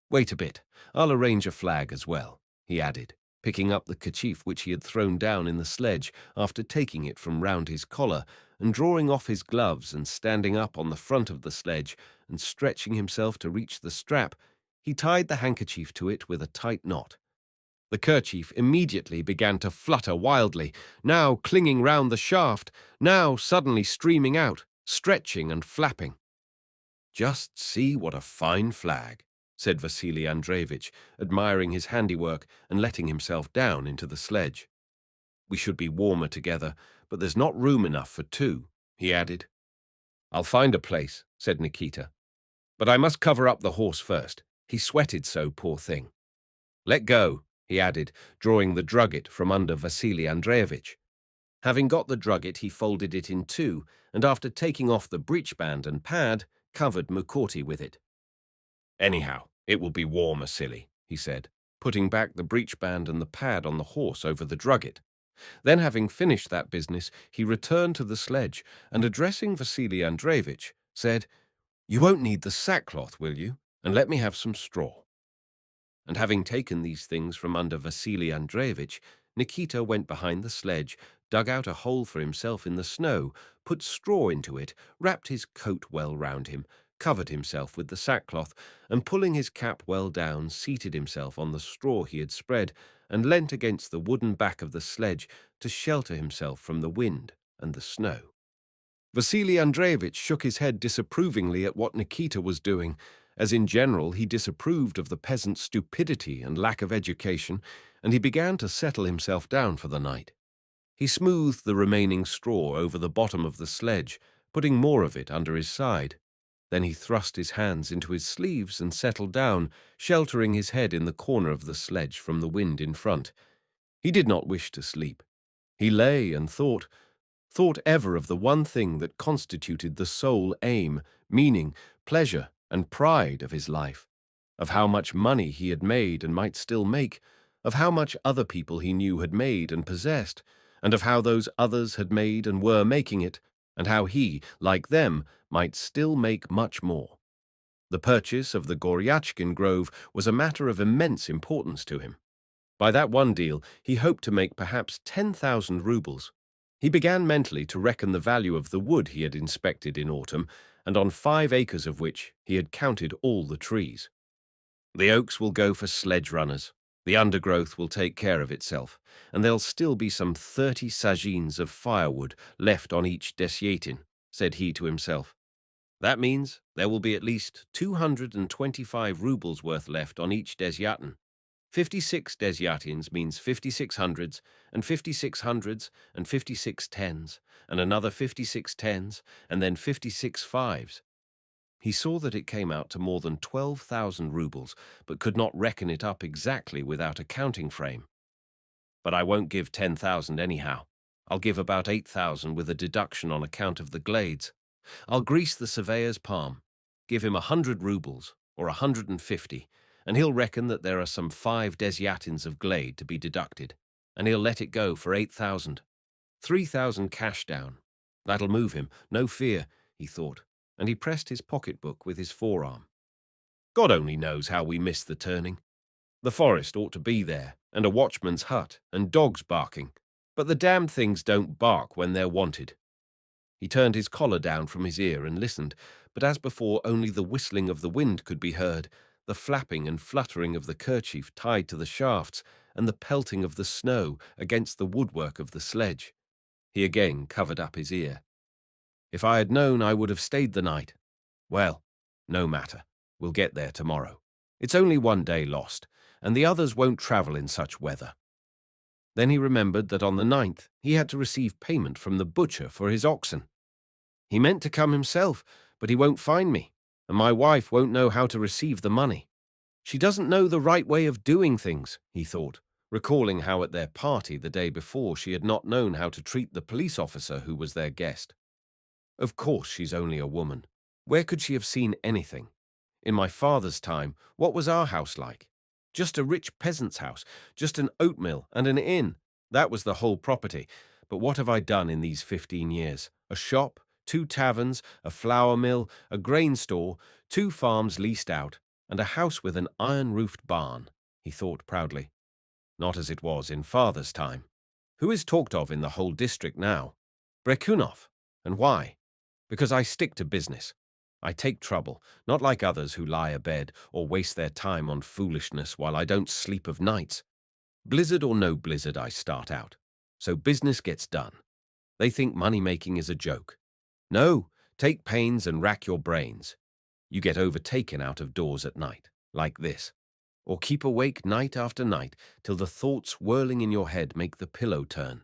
"Wait a bit. I'll arrange a flag as well," he added, picking up the kerchief which he had thrown down in the sledge after taking it from round his collar, and drawing off his gloves and standing up on the front of the sledge and stretching himself to reach the strap, he tied the handkerchief to it with a tight knot. The kerchief immediately began to flutter wildly, now clinging round the shaft, now suddenly streaming out, stretching and flapping. "Just see what a fine flag," said Vasili Andreevich, admiring his handiwork and letting himself down into the sledge. "We should be warmer together, but there's not room enough for 2, he added. "I'll find a place," said Nikita. "But I must cover up the horse first. He sweated so, poor thing. Let go," he added, drawing the drugget from under Vasili Andreevich. Having got the drugget, he folded it in 2, and after taking off the breechband and pad, covered McCourty with it. "Anyhow, it will be warmer, silly," he said. putting back the breechband and the pad on the horse over the drugget. Then, having finished that business, he returned to the sledge and, addressing Vasili Andreevich, said, "You won't need the sackcloth, will you? And let me have some straw." And having taken these things from under Vasili Andreevich, Nikita went behind the sledge, dug out a hole for himself in the snow, put straw into it, wrapped his coat well round him, covered himself with the sackcloth, and pulling his cap well down, seated himself on the straw he had spread, and leant against the wooden back of the sledge to shelter himself from the wind and the snow. Vasili Andreevich shook his head disapprovingly at what Nikita was doing, as in general he disapproved of the peasant's stupidity and lack of education, and he began to settle himself down for the night. He smoothed the remaining straw over the bottom of the sledge, putting more of it under his side. Then he thrust his hands into his sleeves and settled down, sheltering his head in the corner of the sledge from the wind in front. He did not wish to sleep. He lay and thought ever of the one thing that constituted the sole aim, meaning, pleasure, and pride of his life, of how much money he had made and might still make, of how much other people he knew had made and possessed, and of how those others had made and were making it, and how he, like them, might still make much more. The purchase of the Goryachkin Grove was a matter of immense importance to him. By that one deal, he hoped to make perhaps 10,000 rubles. He began mentally to reckon the value of the wood he had inspected in autumn, and on 5 acres of which he had counted all the trees. The oaks will go for sledge runners. The undergrowth will take care of itself, and there'll still be some 30 sazhins of firewood left on each desyatin, said he to himself. That means there will be at least 225 rubles worth left on each desyatin. 56 desyatins means 56 hundreds, and 56 hundreds, and 56 tens, and another 56 tens, and then 56 fives. He saw that it came out to more than 12,000 rubles, but could not reckon it up exactly without a counting frame. But I won't give 10,000 anyhow. I'll give about 8,000 with a deduction on account of the glades. I'll grease the surveyor's palm, give him 100 rubles, or 150, and he'll reckon that there are some 5 desyatins of glade to be deducted, and he'll let it go for 8,000. 3,000 cash down. That'll move him, no fear, he thought, and he pressed his pocketbook with his forearm. God only knows how we missed the turning. The forest ought to be there, and a watchman's hut, and dogs barking, but the damned things don't bark when they're wanted. He turned his collar down from his ear and listened, but as before only the whistling of the wind could be heard, the flapping and fluttering of the kerchief tied to the shafts, and the pelting of the snow against the woodwork of the sledge. He again covered up his ear. If I had known, I would have stayed the night. Well, no matter. We'll get there tomorrow. It's only one day lost, and the others won't travel in such weather. Then he remembered that on the 9th he had to receive payment from the butcher for his oxen. He meant to come himself, but he won't find me, and my wife won't know how to receive the money. She doesn't know the right way of doing things, he thought, recalling how at their party the day before she had not known how to treat the police officer who was their guest. Of course she's only a woman. Where could she have seen anything? In my father's time, what was our house like? Just a rich peasant's house, just an oat mill and an inn. That was the whole property. But what have I done in these 15 years? A shop, 2 taverns, a flour mill, a grain store, 2 farms leased out, and a house with an iron-roofed barn, he thought proudly. Not as it was in father's time. Who is talked of in the whole district now? Brekunov. And why? Because I stick to business. I take trouble, not like others who lie abed or waste their time on foolishness while I don't sleep of nights. Blizzard or no blizzard, I start out. So business gets done. They think money-making is a joke. No, take pains and rack your brains. You get overtaken out of doors at night, like this. Or keep awake night after night till the thoughts whirling in your head make the pillow turn.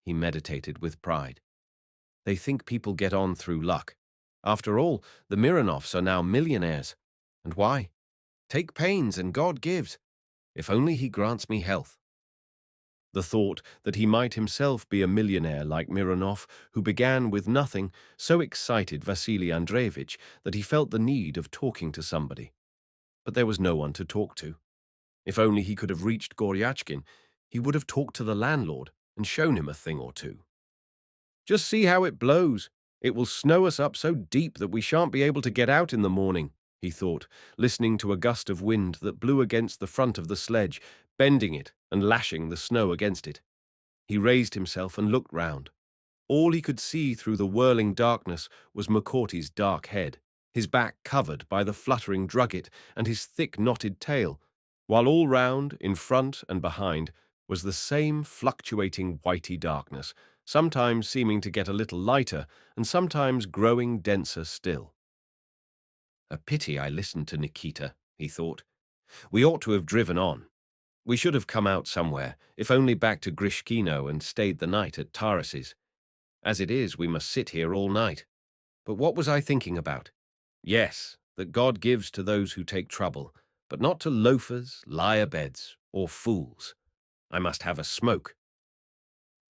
He meditated with pride. They think people get on through luck. After all, the Mironovs are now millionaires. And why? Take pains and God gives. If only he grants me health. The thought that he might himself be a millionaire like Mironov, who began with nothing, so excited Vasili Andreevich that he felt the need of talking to somebody. But there was no one to talk to. If only he could have reached Goryachkin, he would have talked to the landlord and shown him a thing or two. Just see how it blows. It will snow us up so deep that we shan't be able to get out in the morning, he thought, listening to a gust of wind that blew against the front of the sledge, bending it and lashing the snow against it. He raised himself and looked round. All he could see through the whirling darkness was McCourty's dark head, his back covered by the fluttering drugget and his thick knotted tail, while all round, in front and behind, was the same fluctuating whitey darkness, sometimes seeming to get a little lighter and sometimes growing denser still. A pity I listened to Nikita, he thought. We ought to have driven on. We should have come out somewhere, if only back to Grishkino and stayed the night at Taras's. As it is, we must sit here all night. But what was I thinking about? Yes, that God gives to those who take trouble, but not to loafers, lie-abeds, or fools. I must have a smoke.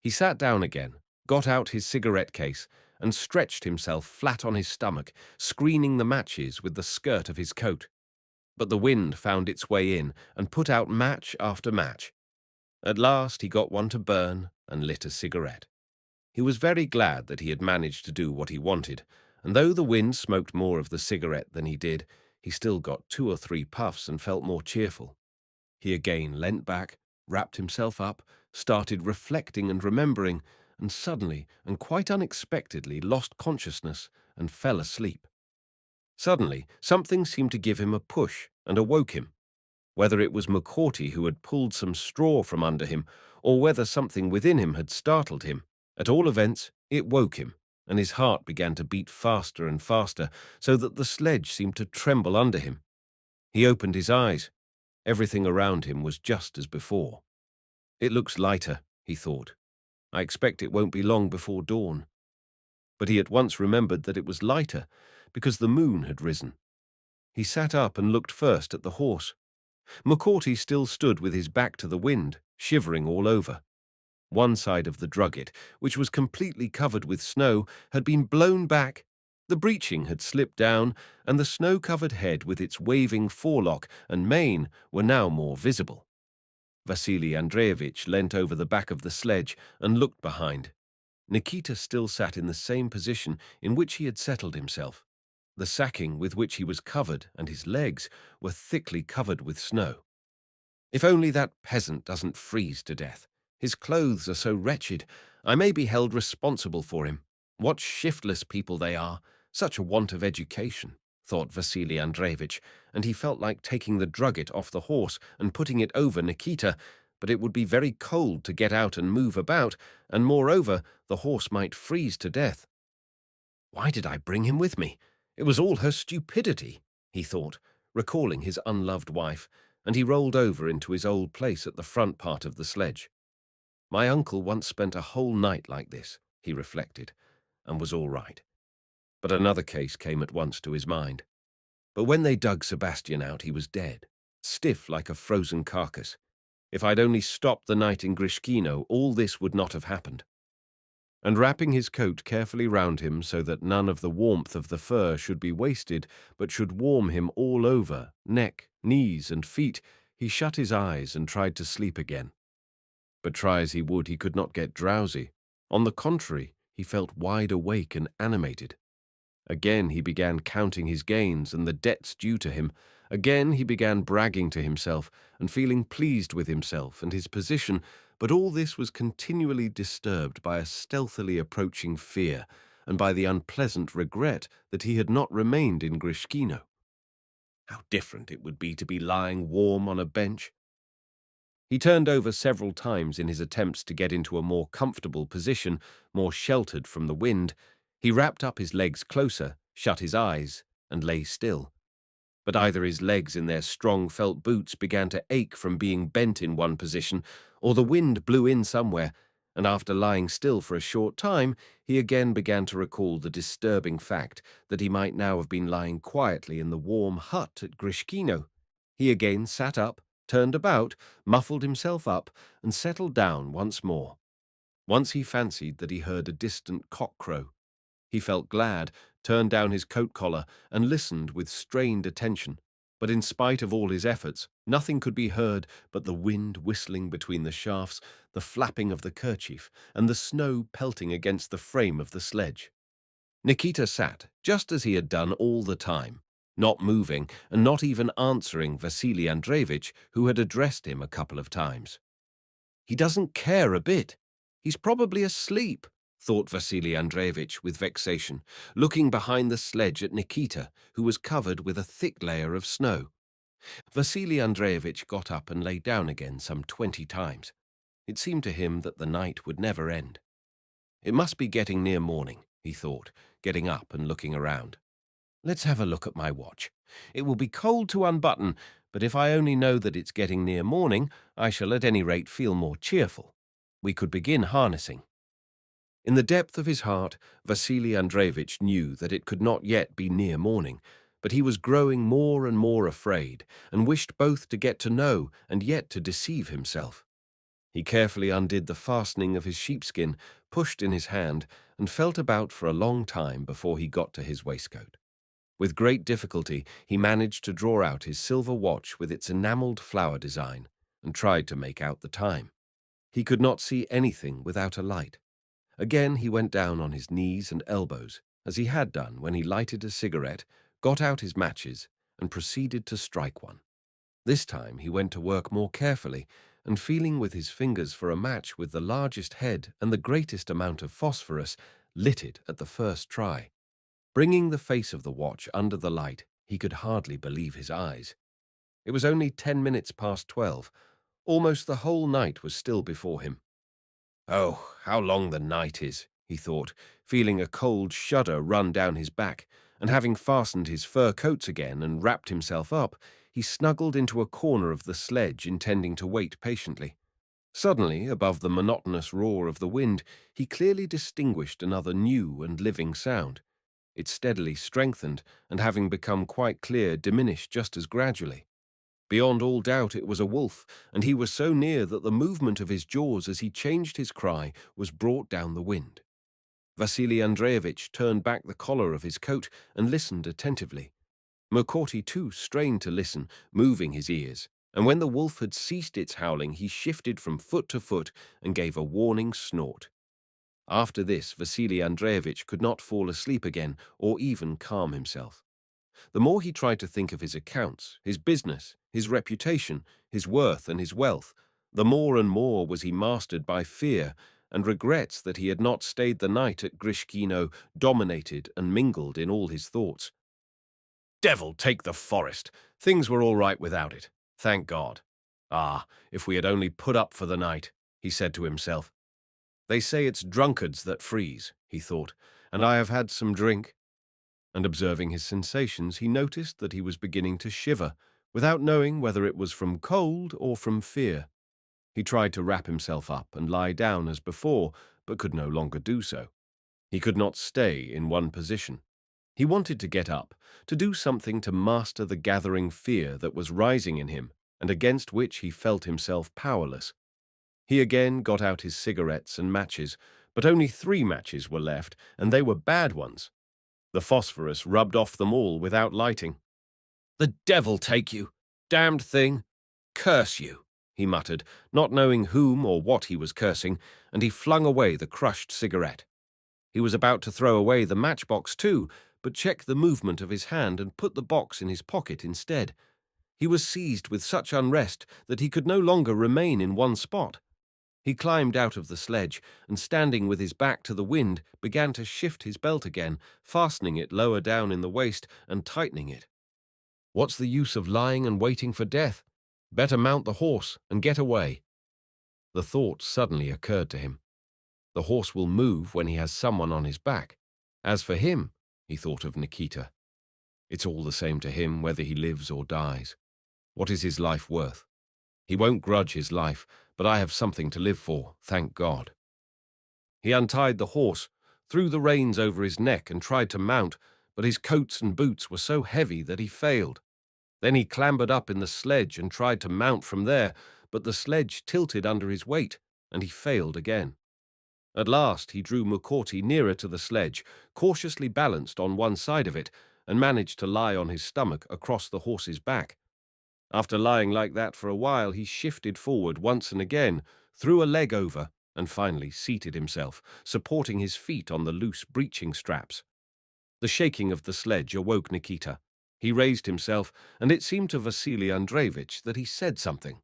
He sat down again, got out his cigarette case, and stretched himself flat on his stomach, screening the matches with the skirt of his coat. But the wind found its way in and put out match after match. At last he got one to burn and lit a cigarette. He was very glad that he had managed to do what he wanted, and though the wind smoked more of the cigarette than he did, he still got 2 or 3 puffs and felt more cheerful. He again leant back, wrapped himself up, started reflecting and remembering, and suddenly and quite unexpectedly lost consciousness and fell asleep. Suddenly, something seemed to give him a push and awoke him. Whether it was McCourty who had pulled some straw from under him, or whether something within him had startled him, at all events, it woke him, and his heart began to beat faster and faster, so that the sledge seemed to tremble under him. He opened his eyes. Everything around him was just as before. It looks lighter, he thought. I expect it won't be long before dawn. But he at once remembered that it was lighter, because the moon had risen. He sat up and looked first at the horse. McCourty still stood with his back to the wind, shivering all over. One side of the drugget, which was completely covered with snow, had been blown back. The breeching had slipped down, and the snow-covered head with its waving forelock and mane were now more visible. Vasili Andreevich leant over the back of the sledge and looked behind. Nikita still sat in the same position in which he had settled himself. The sacking with which he was covered and his legs were thickly covered with snow. If only that peasant doesn't freeze to death. His clothes are so wretched. I may be held responsible for him. What shiftless people they are. Such a want of education, thought Vasili Andreevich, and he felt like taking the drugget off the horse and putting it over Nikita, but it would be very cold to get out and move about, and moreover, the horse might freeze to death. Why did I bring him with me? It was all her stupidity, he thought, recalling his unloved wife, and he rolled over into his old place at the front part of the sledge. My uncle once spent a whole night like this, he reflected, and was all right. But another case came at once to his mind. But when they dug Sebastian out, he was dead, stiff like a frozen carcass. If I'd only stopped the night in Grishkino, all this would not have happened. And wrapping his coat carefully round him so that none of the warmth of the fur should be wasted, but should warm him all over, neck, knees, and feet, he shut his eyes and tried to sleep again. But try as he would, he could not get drowsy. On the contrary, he felt wide awake and animated. Again he began counting his gains and the debts due to him. Again he began bragging to himself and feeling pleased with himself and his position, but all this was continually disturbed by a stealthily approaching fear and by the unpleasant regret that he had not remained in Grishkino. How different it would be to be lying warm on a bench. He turned over several times in his attempts to get into a more comfortable position, more sheltered from the wind. He wrapped up his legs closer, shut his eyes, and lay still. But either his legs in their strong felt boots began to ache from being bent in one position, or the wind blew in somewhere, and after lying still for a short time, he again began to recall the disturbing fact that he might now have been lying quietly in the warm hut at Grishkino. He again sat up, turned about, muffled himself up, and settled down once more. Once he fancied that he heard a distant cock crow. He felt glad, turned down his coat collar, and listened with strained attention, But in spite of all his efforts, nothing could be heard but the wind whistling between the shafts, the flapping of the kerchief, and the snow pelting against the frame of the sledge. Nikita sat, just as he had done all the time, not moving and not even answering Vasili Andreevich, who had addressed him a couple of times. "He doesn't care a bit. He's probably asleep," thought Vasili Andreevich with vexation, looking behind the sledge at Nikita, who was covered with a thick layer of snow. Vasili Andreevich got up and lay down again some 20 times. It seemed to him that the night would never end. It must be getting near morning, he thought, getting up and looking around. Let's have a look at my watch. It will be cold to unbutton, but if I only know that it's getting near morning, I shall at any rate feel more cheerful. We could begin harnessing. In the depth of his heart, Vasili Andreevich knew that it could not yet be near morning, but he was growing more and more afraid, and wished both to get to know and yet to deceive himself. He carefully undid the fastening of his sheepskin, pushed in his hand, and felt about for a long time before he got to his waistcoat. With great difficulty, he managed to draw out his silver watch with its enamelled flower design, and tried to make out the time. He could not see anything without a light. Again he went down on his knees and elbows, as he had done when he lighted a cigarette, got out his matches, and proceeded to strike one. This time he went to work more carefully, and feeling with his fingers for a match with the largest head and the greatest amount of phosphorus, lit it at the first try. Bringing the face of the watch under the light, he could hardly believe his eyes. It was only 10 minutes past 12. Almost the whole night was still before him. "Oh, how long the night is," he thought, feeling a cold shudder run down his back, and having fastened his fur coats again and wrapped himself up, he snuggled into a corner of the sledge, intending to wait patiently. Suddenly, above the monotonous roar of the wind, he clearly distinguished another new and living sound. It steadily strengthened, and having become quite clear, diminished just as gradually. Beyond all doubt it was a wolf, and he was so near that the movement of his jaws as he changed his cry was brought down the wind. Vasili Andreevich turned back the collar of his coat and listened attentively. Murkoty too strained to listen, moving his ears, and when the wolf had ceased its howling, he shifted from foot to foot and gave a warning snort. After this, Vasili Andreevich could not fall asleep again or even calm himself. The more he tried to think of his accounts, his business, his reputation, his worth and his wealth, the more and more was he mastered by fear and regrets that he had not stayed the night at Grishkino, dominated and mingled in all his thoughts. Devil take the forest! Things were all right without it, thank God. Ah, if we had only put up for the night, he said to himself. They say it's drunkards that freeze, he thought, and I have had some drink. And observing his sensations, he noticed that he was beginning to shiver, without knowing whether it was from cold or from fear. He tried to wrap himself up and lie down as before, but could no longer do so. He could not stay in one position. He wanted to get up, to do something to master the gathering fear that was rising in him, and against which he felt himself powerless. He again got out his cigarettes and matches, but only 3 matches were left, and they were bad ones. The phosphorus rubbed off them all without lighting. "The devil take you! Damned thing! Curse you!" he muttered, not knowing whom or what he was cursing, and he flung away the crushed cigarette. He was about to throw away the matchbox too, but checked the movement of his hand and put the box in his pocket instead. He was seized with such unrest that he could no longer remain in one spot. He climbed out of the sledge, and standing with his back to the wind, began to shift his belt again, fastening it lower down in the waist and tightening it. What's the use of lying and waiting for death? Better mount the horse and get away. The thought suddenly occurred to him. The horse will move when he has someone on his back. As for him, he thought of Nikita. It's all the same to him whether he lives or dies. What is his life worth? He won't grudge his life, but I have something to live for, thank God. He untied the horse, threw the reins over his neck and tried to mount, but his coats and boots were so heavy that he failed. Then he clambered up in the sledge and tried to mount from there, but the sledge tilted under his weight, and he failed again. At last he drew Murkoty nearer to the sledge, cautiously balanced on one side of it, and managed to lie on his stomach across the horse's back. After lying like that for a while, he shifted forward once and again, threw a leg over, and finally seated himself, supporting his feet on the loose breeching straps. The shaking of the sledge awoke Nikita. He raised himself, and it seemed to Vasili Andreevich that he said something.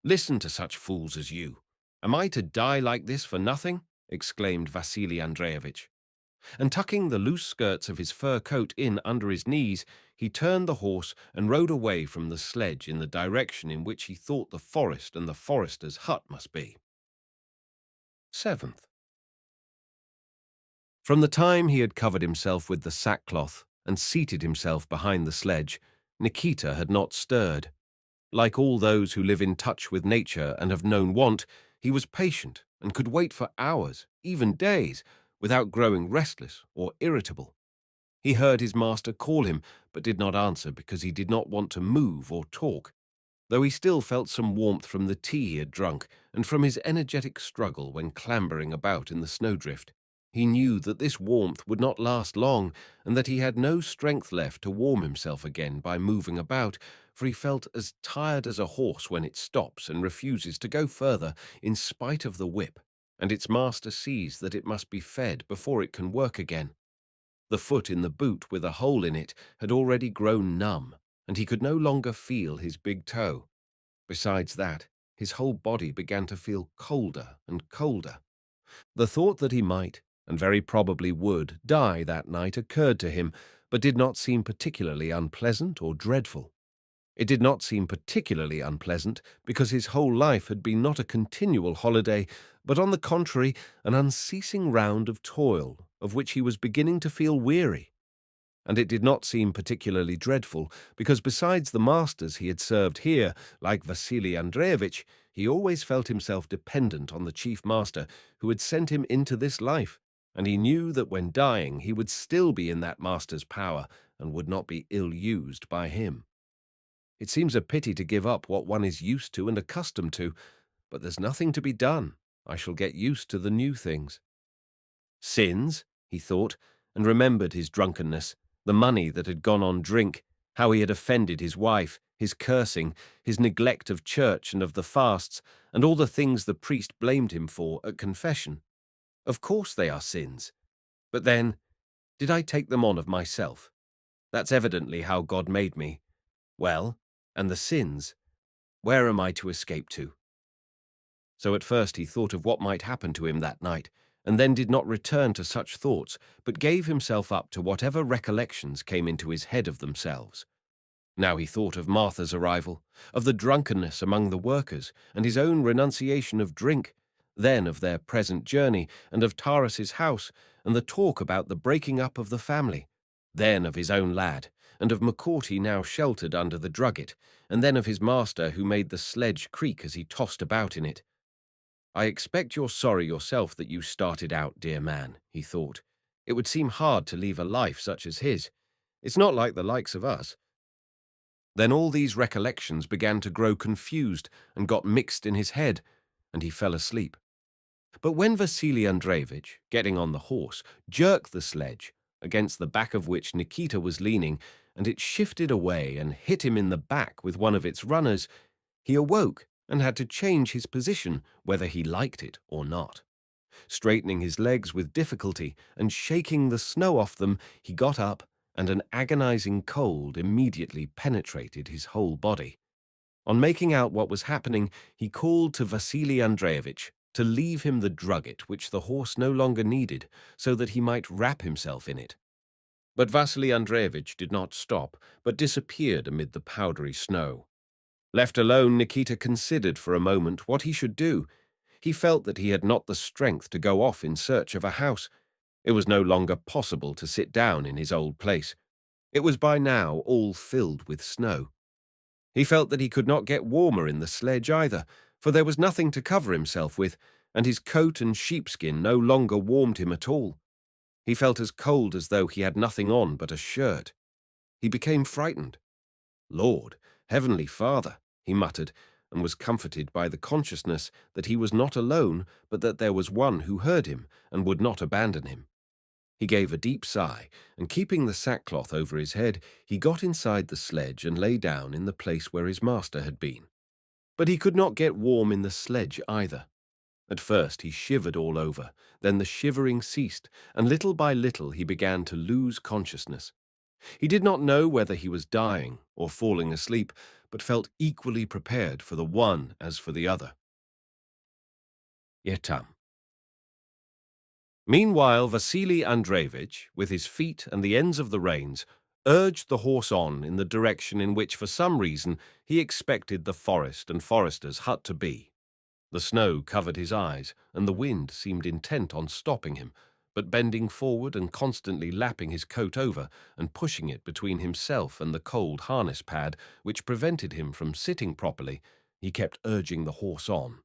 "Listen to such fools as you. Am I to die like this for nothing?" exclaimed Vasili Andreevich. And tucking the loose skirts of his fur coat in under his knees, he turned the horse and rode away from the sledge in the direction in which he thought the forest and the forester's hut must be. 7th. From the time he had covered himself with the sackcloth and seated himself behind the sledge, Nikita had not stirred. Like all those who live in touch with nature and have known want, he was patient and could wait for hours, even days, without growing restless or irritable. He heard his master call him, but did not answer because he did not want to move or talk, though he still felt some warmth from the tea he had drunk and from his energetic struggle when clambering about in the snowdrift. He knew that this warmth would not last long, and that he had no strength left to warm himself again by moving about, for he felt as tired as a horse when it stops and refuses to go further in spite of the whip, and its master sees that it must be fed before it can work again. The foot in the boot with a hole in it had already grown numb, and he could no longer feel his big toe. Besides that, his whole body began to feel colder and colder. The thought that he might, and very probably would, die that night occurred to him, but did not seem particularly unpleasant or dreadful. It did not seem particularly unpleasant because his whole life had been not a continual holiday, but on the contrary an unceasing round of toil, of which he was beginning to feel weary. And it did not seem particularly dreadful, because besides the masters he had served here, like Vasili Andreevich, he always felt himself dependent on the chief master who had sent him into this life, and he knew that when dying he would still be in that master's power and would not be ill-used by him. It seems a pity to give up what one is used to and accustomed to, but there's nothing to be done. I shall get used to the new things. Sins, he thought, and remembered his drunkenness, the money that had gone on drink, how he had offended his wife, his cursing, his neglect of church and of the fasts, and all the things the priest blamed him for at confession. Of course they are sins. But then, did I take them on of myself? That's evidently how God made me. Well, and the sins, where am I to escape to? So at first he thought of what might happen to him that night, and then did not return to such thoughts, but gave himself up to whatever recollections came into his head of themselves. Now he thought of Martha's arrival, of the drunkenness among the workers, and his own renunciation of drink, then of their present journey, and of Taras's house, and the talk about the breaking up of the family, then of his own lad, and of McCourty now sheltered under the drugget, and then of his master who made the sledge creak as he tossed about in it. I expect you're sorry yourself that you started out, dear man, he thought. It would seem hard to leave a life such as his. It's not like the likes of us. Then all these recollections began to grow confused and got mixed in his head, and he fell asleep. But when Vasili Andreevich, getting on the horse, jerked the sledge, against the back of which Nikita was leaning, and it shifted away and hit him in the back with one of its runners, he awoke and had to change his position, whether he liked it or not. Straightening his legs with difficulty and shaking the snow off them, he got up, and an agonizing cold immediately penetrated his whole body. On making out what was happening, he called to Vasili Andreevich to leave him the drugget which the horse no longer needed, so that he might wrap himself in it. But Vasili Andreevich did not stop, but disappeared amid the powdery snow. Left alone, Nikita considered for a moment what he should do. He felt that he had not the strength to go off in search of a house. It was no longer possible to sit down in his old place. It was by now all filled with snow. He felt that he could not get warmer in the sledge either, for there was nothing to cover himself with, and his coat and sheepskin no longer warmed him at all. He felt as cold as though he had nothing on but a shirt. He became frightened. "Lord, Heavenly Father," he muttered, and was comforted by the consciousness that he was not alone, but that there was one who heard him and would not abandon him. He gave a deep sigh, and keeping the sackcloth over his head, he got inside the sledge and lay down in the place where his master had been. But he could not get warm in the sledge either. At first he shivered all over, then the shivering ceased, and little by little he began to lose consciousness. He did not know whether he was dying or falling asleep, but felt equally prepared for the one as for the other. Yetam. Meanwhile, Vasili Andreevich, with his feet and the ends of the reins, urged the horse on in the direction in which, for some reason, he expected the forest and forester's hut to be. The snow covered his eyes, and the wind seemed intent on stopping him, but bending forward and constantly lapping his coat over and pushing it between himself and the cold harness pad, which prevented him from sitting properly, he kept urging the horse on.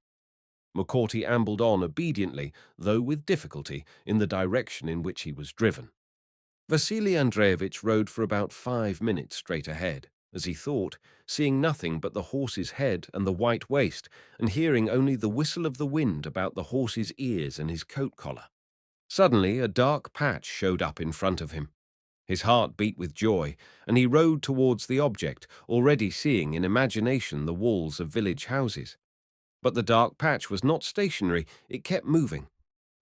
McCourty ambled on obediently, though with difficulty, in the direction in which he was driven. Vasili Andreevich rode for about 5 minutes straight ahead, as he thought, seeing nothing but the horse's head and the white waist, and hearing only the whistle of the wind about the horse's ears and his coat collar. Suddenly, a dark patch showed up in front of him. His heart beat with joy, and he rode towards the object, already seeing in imagination the walls of village houses. But the dark patch was not stationary, it kept moving.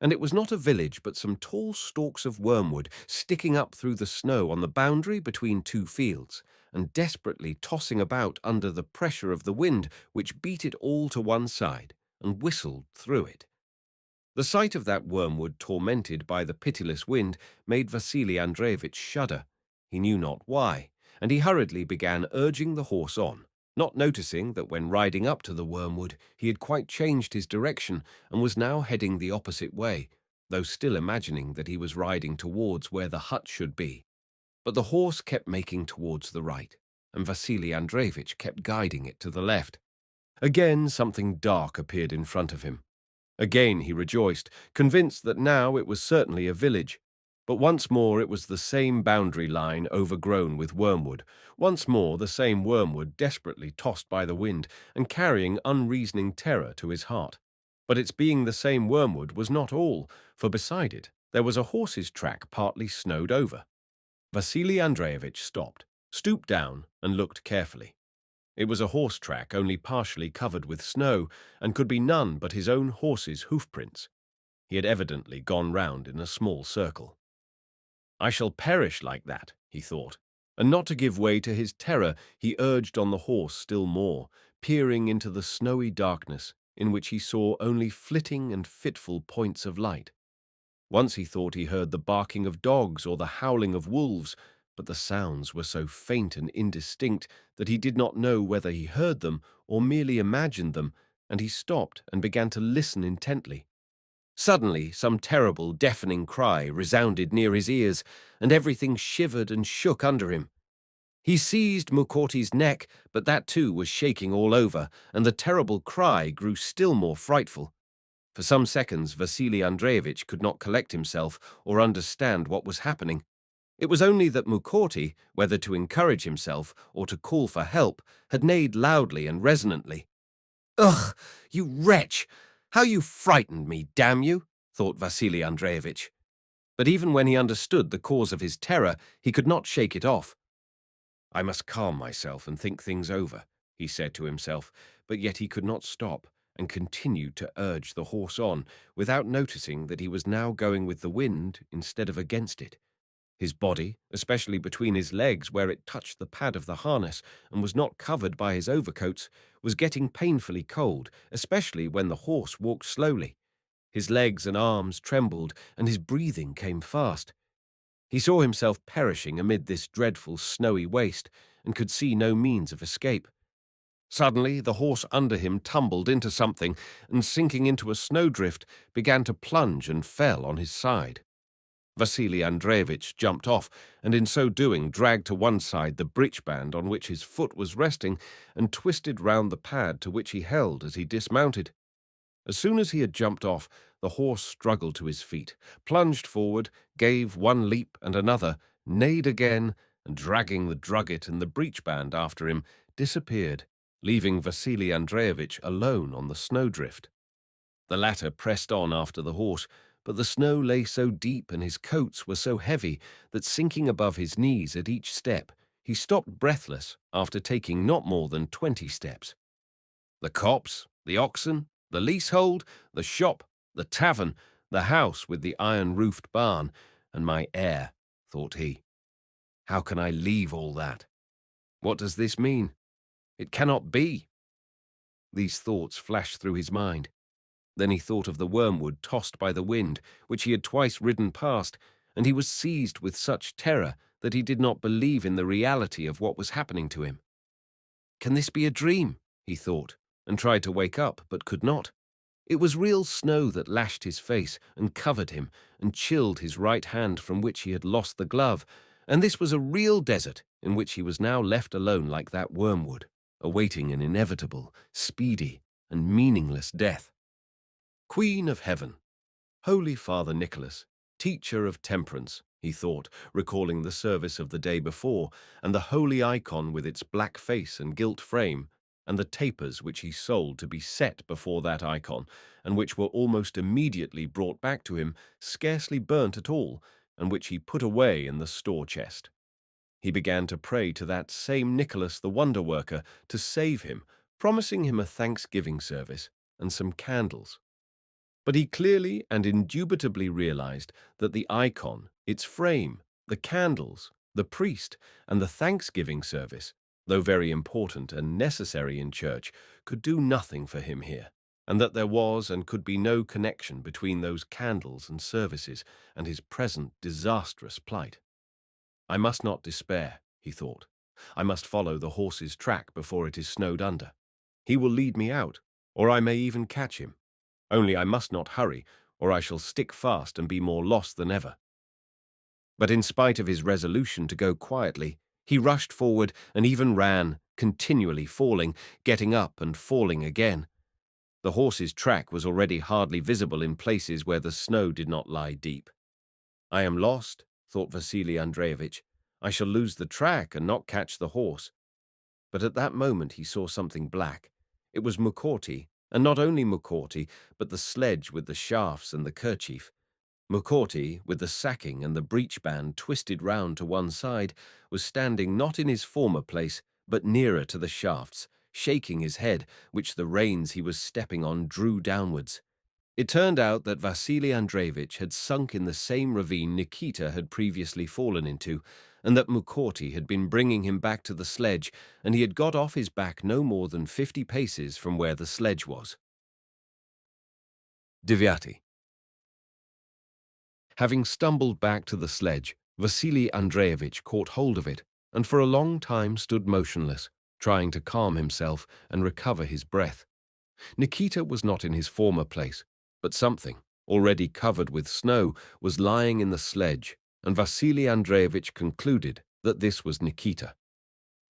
And it was not a village, but some tall stalks of wormwood sticking up through the snow on the boundary between two fields, and desperately tossing about under the pressure of the wind, which beat it all to one side and whistled through it. The sight of that wormwood tormented by the pitiless wind made Vasili Andreevich shudder. He knew not why, and he hurriedly began urging the horse on, not noticing that when riding up to the wormwood he had quite changed his direction and was now heading the opposite way, though still imagining that he was riding towards where the hut should be. But the horse kept making towards the right, and Vasili Andreevich kept guiding it to the left. Again something dark appeared in front of him. Again he rejoiced, convinced that now it was certainly a village. But once more it was the same boundary line overgrown with wormwood, once more the same wormwood desperately tossed by the wind and carrying unreasoning terror to his heart. But its being the same wormwood was not all, for beside it there was a horse's track partly snowed over. Vasili Andreevich stopped, stooped down, and looked carefully. It was a horse track only partially covered with snow, and could be none but his own horse's hoofprints. He had evidently gone round in a small circle. I shall perish like that, he thought, and not to give way to his terror, he urged on the horse still more, peering into the snowy darkness, in which he saw only flitting and fitful points of light. Once he thought he heard the barking of dogs or the howling of wolves, but the sounds were so faint and indistinct that he did not know whether he heard them or merely imagined them, and he stopped and began to listen intently. Suddenly, some terrible, deafening cry resounded near his ears, and everything shivered and shook under him. He seized McCourty's neck, but that too was shaking all over, and the terrible cry grew still more frightful. For some seconds, Vasili Andreevich could not collect himself or understand what was happening. It was only that McCourty, whether to encourage himself or to call for help, had neighed loudly and resonantly. "Ugh, you wretch! How you frightened me, damn you!" thought Vasili Andreevich. But even when he understood the cause of his terror, he could not shake it off. I must calm myself and think things over, he said to himself, but yet he could not stop and continued to urge the horse on, without noticing that he was now going with the wind instead of against it. His body, especially between his legs where it touched the pad of the harness and was not covered by his overcoats, was getting painfully cold, especially when the horse walked slowly. His legs and arms trembled, and his breathing came fast. He saw himself perishing amid this dreadful snowy waste, and could see no means of escape. Suddenly the horse under him tumbled into something, and sinking into a snowdrift, began to plunge and fell on his side. Vasili Andreevich jumped off, and in so doing dragged to one side the breechband on which his foot was resting, and twisted round the pad to which he held as he dismounted. As soon as he had jumped off, the horse struggled to his feet, plunged forward, gave one leap and another, neighed again, and dragging the drugget and the breechband after him, disappeared, leaving Vasili Andreevich alone on the snowdrift. The latter pressed on after the horse, but the snow lay so deep and his coats were so heavy that sinking above his knees at each step, he stopped breathless after taking not more than 20 steps. The copse, the oxen, the leasehold, the shop, the tavern, the house with the iron-roofed barn, and my heir, thought he. How can I leave all that? What does this mean? It cannot be. These thoughts flashed through his mind. Then he thought of the wormwood tossed by the wind, which he had twice ridden past, and he was seized with such terror that he did not believe in the reality of what was happening to him. Can this be a dream? He thought, and tried to wake up, but could not. It was real snow that lashed his face and covered him and chilled his right hand from which he had lost the glove, and this was a real desert in which he was now left alone like that wormwood, awaiting an inevitable, speedy, and meaningless death. Queen of Heaven, Holy Father Nicholas, teacher of temperance, he thought, recalling the service of the day before, and the holy icon with its black face and gilt frame, and the tapers which he sold to be set before that icon, and which were almost immediately brought back to him, scarcely burnt at all, and which he put away in the store chest. He began to pray to that same Nicholas the wonder-worker to save him, promising him a thanksgiving service and some candles. But he clearly and indubitably realized that the icon, its frame, the candles, the priest, and the thanksgiving service, though very important and necessary in church, could do nothing for him here, and that there was and could be no connection between those candles and services and his present disastrous plight. I must not despair, he thought. I must follow the horse's track before it is snowed under. He will lead me out, or I may even catch him. Only I must not hurry, or I shall stick fast and be more lost than ever. But in spite of his resolution to go quietly, he rushed forward and even ran, continually falling, getting up and falling again. The horse's track was already hardly visible in places where the snow did not lie deep. I am lost, thought Vasili Andreevich. I shall lose the track and not catch the horse. But at that moment he saw something black. It was Mukorty, and not only Mukorty, but the sledge with the shafts and the kerchief. Mukorty, with the sacking and the breech band twisted round to one side, was standing not in his former place, but nearer to the shafts, shaking his head, which the reins he was stepping on drew downwards. It turned out that Vasili Andreevich had sunk in the same ravine Nikita had previously fallen into, and that Mukorty had been bringing him back to the sledge, and he had got off his back no more than 50 paces from where the sledge was. Devyati. Having stumbled back to the sledge, Vasili Andreevich caught hold of it, and for a long time stood motionless, trying to calm himself and recover his breath. Nikita was not in his former place, but something, already covered with snow, was lying in the sledge, and Vasili Andreevich concluded that this was Nikita.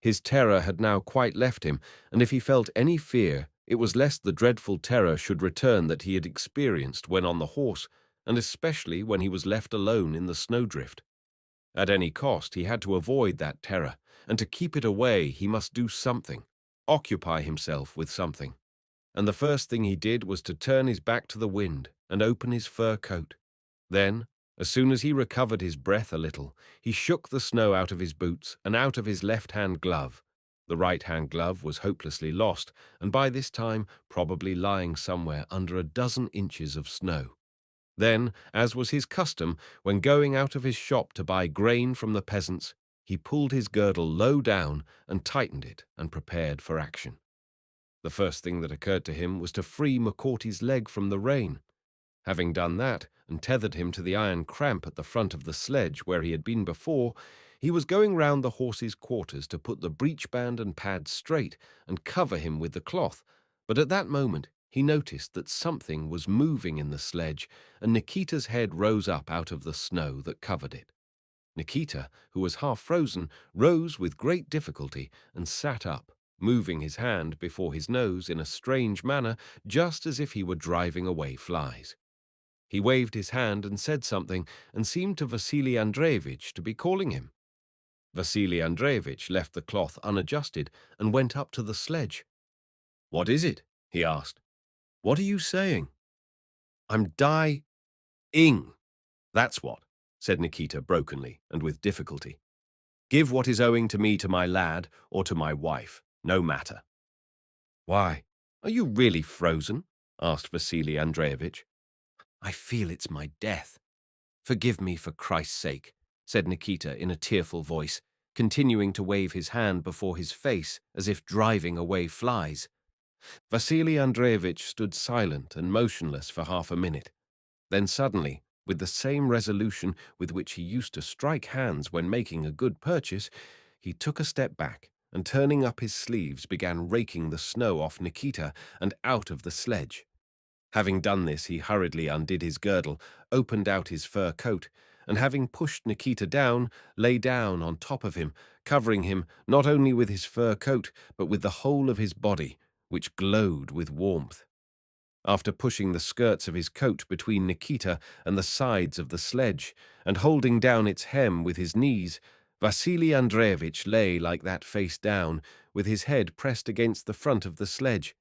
His terror had now quite left him, and if he felt any fear, it was lest the dreadful terror should return that he had experienced when on the horse, and especially when he was left alone in the snowdrift. At any cost, he had to avoid that terror, and to keep it away he must do something, occupy himself with something. And the first thing he did was to turn his back to the wind and open his fur coat. Then, as soon as he recovered his breath a little, he shook the snow out of his boots and out of his left-hand glove. The right-hand glove was hopelessly lost, and by this time probably lying somewhere under a dozen inches of snow. Then, as was his custom, when going out of his shop to buy grain from the peasants, he pulled his girdle low down and tightened it and prepared for action. The first thing that occurred to him was to free Mukorty's leg from the rein. Having done that and tethered him to the iron cramp at the front of the sledge where he had been before, he was going round the horse's quarters to put the breech band and pads straight and cover him with the cloth, but at that moment he noticed that something was moving in the sledge, and Nikita's head rose up out of the snow that covered it. Nikita, who was half frozen, rose with great difficulty and sat up, moving his hand before his nose in a strange manner, just as if he were driving away flies. He waved his hand and said something, and seemed to Vasili Andreevich to be calling him. Vasili Andreevich left the cloth unadjusted and went up to the sledge. "What is it?" he asked. "What are you saying?" "I'm Ing, that's what, said Nikita brokenly and with difficulty. Give what is owing to me to my lad or to my wife, no matter. Why, are you really frozen? Asked Vasili Andreevich. I feel it's my death. Forgive me for Christ's sake, said Nikita in a tearful voice, continuing to wave his hand before his face as if driving away flies. Vasili Andreevich stood silent and motionless for half a minute. Then suddenly, with the same resolution with which he used to strike hands when making a good purchase, he took a step back and, turning up his sleeves, began raking the snow off Nikita and out of the sledge. Having done this, he hurriedly undid his girdle, opened out his fur coat, and having pushed Nikita down, lay down on top of him, covering him not only with his fur coat, but with the whole of his body, which glowed with warmth. After pushing the skirts of his coat between Nikita and the sides of the sledge, and holding down its hem with his knees, Vasili Andreevich lay like that face down, with his head pressed against the front of the sledge.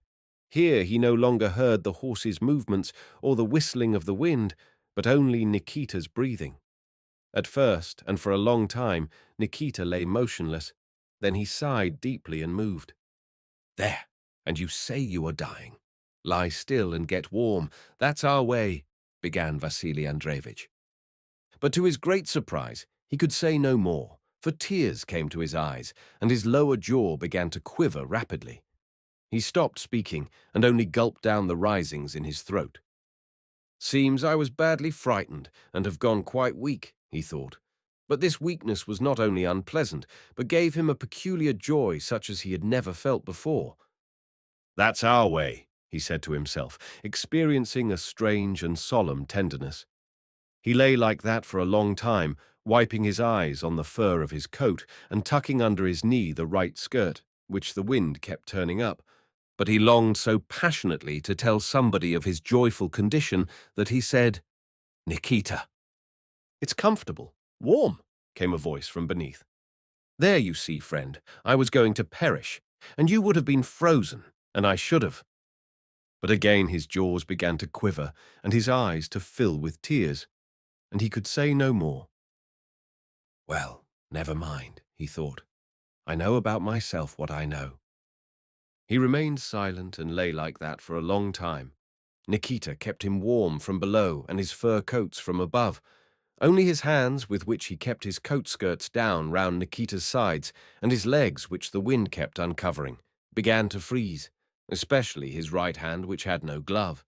Here he no longer heard the horse's movements or the whistling of the wind, but only Nikita's breathing. At first, and for a long time, Nikita lay motionless. Then he sighed deeply and moved. There, and you say you are dying. Lie still and get warm. That's our way, began Vasili Andreevich. But to his great surprise, he could say no more, for tears came to his eyes, and his lower jaw began to quiver rapidly. He stopped speaking and only gulped down the risings in his throat. Seems I was badly frightened and have gone quite weak, he thought. But this weakness was not only unpleasant, but gave him a peculiar joy such as he had never felt before. That's our way, he said to himself, experiencing a strange and solemn tenderness. He lay like that for a long time, wiping his eyes on the fur of his coat and tucking under his knee the right skirt, which the wind kept turning up. But he longed so passionately to tell somebody of his joyful condition that he said, Nikita. It's comfortable, warm, came a voice from beneath. There you see, friend, I was going to perish, and you would have been frozen, and I should have. But again his jaws began to quiver, and his eyes to fill with tears, and he could say no more. Well, never mind, he thought. I know about myself what I know. He remained silent and lay like that for a long time. Nikita kept him warm from below and his fur coats from above. Only his hands, with which he kept his coat skirts down round Nikita's sides, and his legs, which the wind kept uncovering, began to freeze, especially his right hand, which had no glove.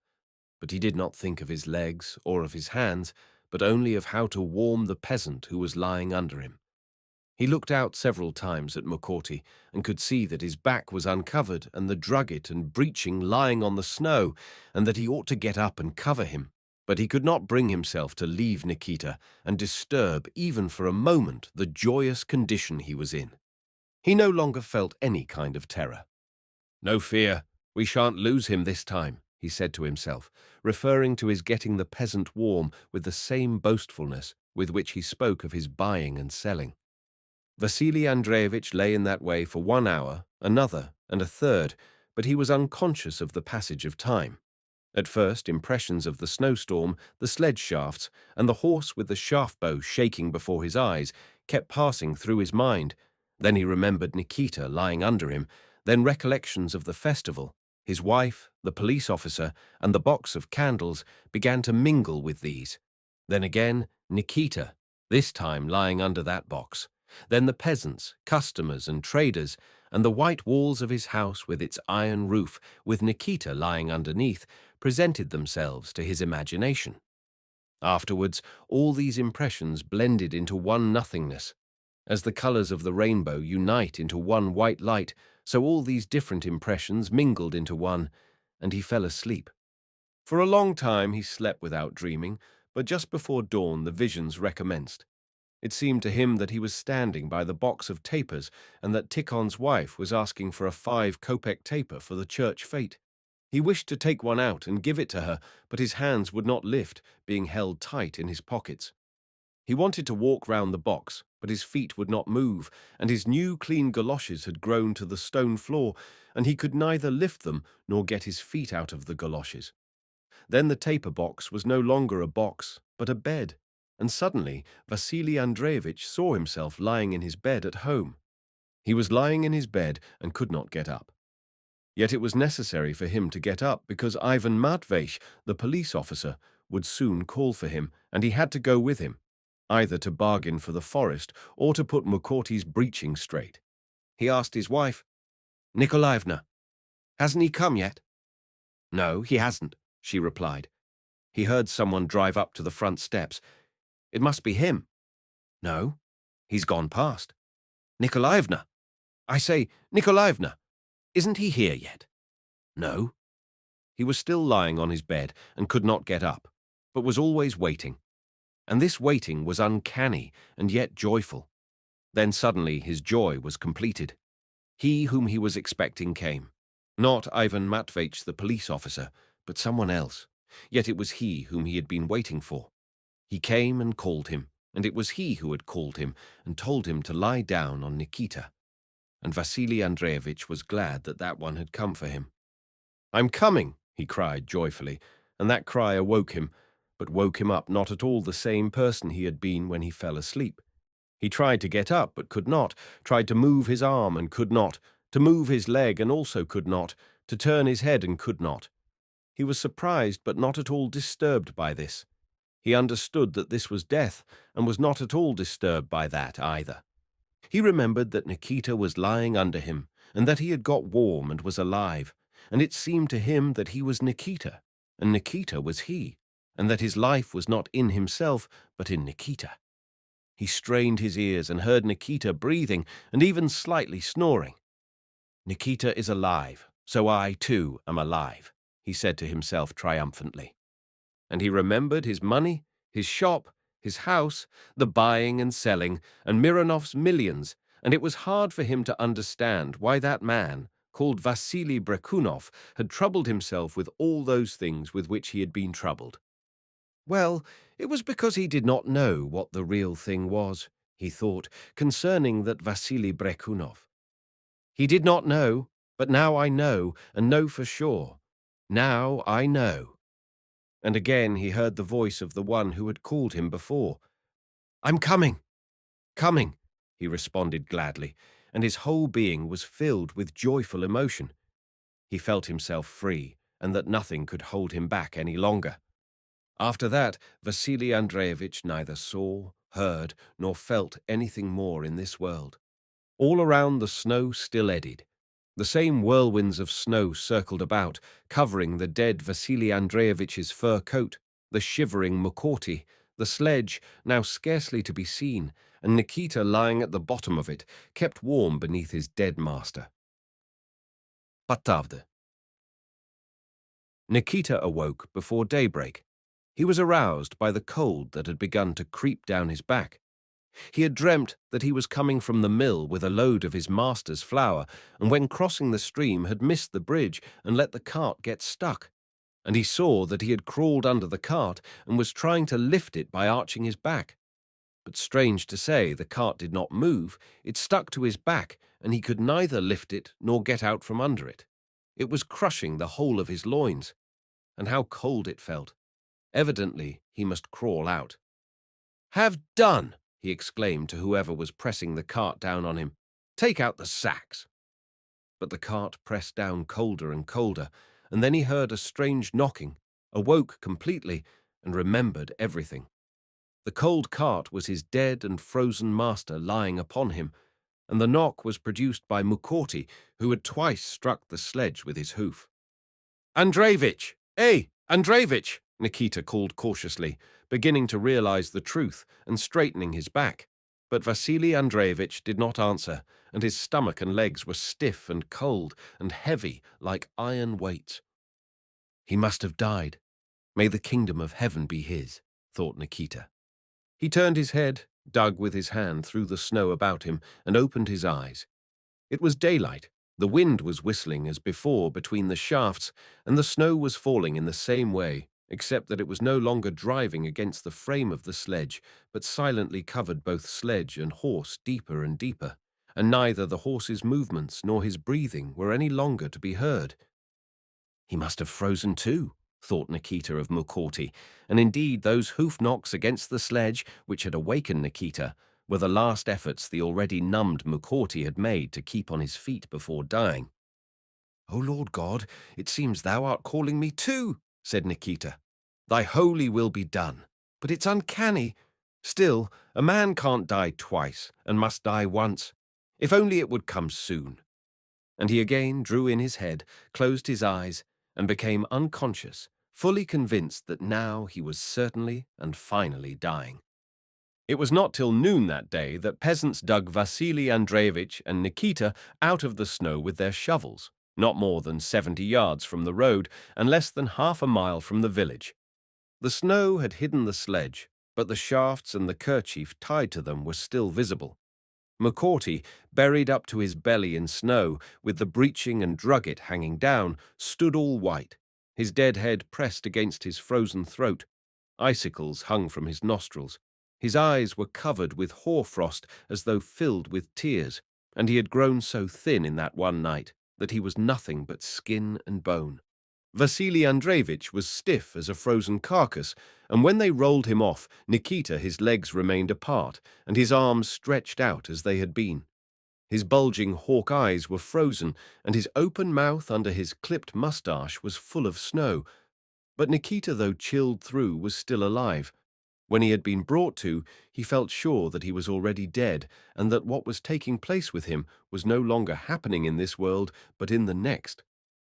But he did not think of his legs or of his hands, but only of how to warm the peasant who was lying under him. He looked out several times at Mukorty and could see that his back was uncovered and the drugget and breeching lying on the snow, and that he ought to get up and cover him. But he could not bring himself to leave Nikita and disturb, even for a moment, the joyous condition he was in. He no longer felt any kind of terror. No fear, we shan't lose him this time, he said to himself, referring to his getting the peasant warm with the same boastfulness with which he spoke of his buying and selling. Vasili Andreevich lay in that way for 1 hour, another, and a third, but he was unconscious of the passage of time. At first, impressions of the snowstorm, the sledge shafts, and the horse with the shaft bow shaking before his eyes kept passing through his mind. Then he remembered Nikita lying under him, then recollections of the festival, his wife, the police officer, and the box of candles began to mingle with these. Then again, Nikita, this time lying under that box. Then the peasants, customers, and traders, and the white walls of his house with its iron roof, with Nikita lying underneath, presented themselves to his imagination. Afterwards, all these impressions blended into one nothingness. As the colors of the rainbow unite into one white light, so all these different impressions mingled into one, and he fell asleep. For a long time he slept without dreaming, but just before dawn the visions recommenced. It seemed to him that he was standing by the box of tapers and that Tikhon's wife was asking for a 5-kopeck taper for the church fete. He wished to take one out and give it to her, but his hands would not lift, being held tight in his pockets. He wanted to walk round the box, but his feet would not move, and his new clean galoshes had grown to the stone floor, and he could neither lift them nor get his feet out of the galoshes. Then the taper box was no longer a box, but a bed, and suddenly Vasili Andreevich saw himself lying in his bed at home. He was lying in his bed and could not get up. Yet it was necessary for him to get up because Ivan Matveyevich, the police officer, would soon call for him, and he had to go with him, either to bargain for the forest or to put Mukorty's breeching straight. He asked his wife, "Nikolaevna, hasn't he come yet?" "No, he hasn't," she replied. He heard someone drive up to the front steps. "It must be him." "No, he's gone past." "Nikolaevna! I say, Nikolaevna, isn't he here yet?" "No." He was still lying on his bed and could not get up, but was always waiting. And this waiting was uncanny and yet joyful. Then suddenly his joy was completed. He whom he was expecting came. Not Ivan Matveyevich, the police officer, but someone else. Yet it was he whom he had been waiting for. He came and called him, and it was he who had called him and told him to lie down on Nikita. And Vasili Andreevich was glad that that one had come for him. "I'm coming," he cried joyfully, and that cry awoke him, but woke him up not at all the same person he had been when he fell asleep. He tried to get up, but could not, tried to move his arm and could not, to move his leg and also could not, to turn his head and could not. He was surprised but not at all disturbed by this. He understood that this was death and was not at all disturbed by that either. He remembered that Nikita was lying under him and that he had got warm and was alive, and it seemed to him that he was Nikita, and Nikita was he, and that his life was not in himself but in Nikita. He strained his ears and heard Nikita breathing and even slightly snoring. "Nikita is alive, so I, too, am alive," he said to himself triumphantly. And he remembered his money, his shop, his house, the buying and selling, and Mironov's millions, and it was hard for him to understand why that man, called Vasily Brekunov, had troubled himself with all those things with which he had been troubled. Well, it was because he did not know what the real thing was, he thought, concerning that Vasily Brekunov. He did not know, but now I know, and know for sure. Now I know. And again he heard the voice of the one who had called him before. "I'm coming, coming," he responded gladly, and his whole being was filled with joyful emotion. He felt himself free, and that nothing could hold him back any longer. After that, Vasili Andreevich neither saw, heard, nor felt anything more in this world. All around the snow still eddied. The same whirlwinds of snow circled about, covering the dead Vasili Andreevich's fur coat, the shivering Mukorty, the sledge, now scarcely to be seen, and Nikita lying at the bottom of it, kept warm beneath his dead master. Patavde. Nikita awoke before daybreak. He was aroused by the cold that had begun to creep down his back. He had dreamt that he was coming from the mill with a load of his master's flour, and when crossing the stream had missed the bridge and let the cart get stuck. And he saw that he had crawled under the cart and was trying to lift it by arching his back. But strange to say, the cart did not move. It stuck to his back, and he could neither lift it nor get out from under it. It was crushing the whole of his loins. And how cold it felt. Evidently, he must crawl out. "Have done!" he exclaimed to whoever was pressing the cart down on him. "Take out the sacks." But the cart pressed down colder and colder, and then he heard a strange knocking, awoke completely, and remembered everything. The cold cart was his dead and frozen master lying upon him, and the knock was produced by Mukorty, who had twice struck the sledge with his hoof. "Andreevich! Hey, Andreevich!" Nikita called cautiously, beginning to realize the truth and straightening his back. But Vasili Andreevich did not answer, and his stomach and legs were stiff and cold and heavy like iron weights. He must have died. May the kingdom of heaven be his, thought Nikita. He turned his head, dug with his hand through the snow about him, and opened his eyes. It was daylight. The wind was whistling as before between the shafts, and the snow was falling in the same way, except that it was no longer driving against the frame of the sledge, but silently covered both sledge and horse deeper and deeper, and neither the horse's movements nor his breathing were any longer to be heard. He must have frozen too, thought Nikita of Mukorty, and indeed those hoof knocks against the sledge, which had awakened Nikita, were the last efforts the already numbed Mukorty had made to keep on his feet before dying. "O Lord God, it seems thou art calling me too," said Nikita. "Thy holy will be done. But it's uncanny. Still, a man can't die twice, and must die once. If only it would come soon." And he again drew in his head, closed his eyes, and became unconscious, fully convinced that now he was certainly and finally dying. It was not till noon that day that peasants dug Vasili Andreevich and Nikita out of the snow with their shovels, not more than 70 yards from the road and less than half a mile from the village. The snow had hidden the sledge, but the shafts and the kerchief tied to them were still visible. Mukorty, buried up to his belly in snow, with the breeching and drugget hanging down, stood all white, his dead head pressed against his frozen throat. Icicles hung from his nostrils. His eyes were covered with hoarfrost as though filled with tears, and he had grown so thin in that one night that he was nothing but skin and bone. Vasili Andreevich was stiff as a frozen carcass, and when they rolled him off, Nikita, his legs remained apart, and his arms stretched out as they had been. His bulging hawk eyes were frozen, and his open mouth under his clipped moustache was full of snow. But Nikita, though chilled through, was still alive. When he had been brought to, he felt sure that he was already dead, and that what was taking place with him was no longer happening in this world, but in the next.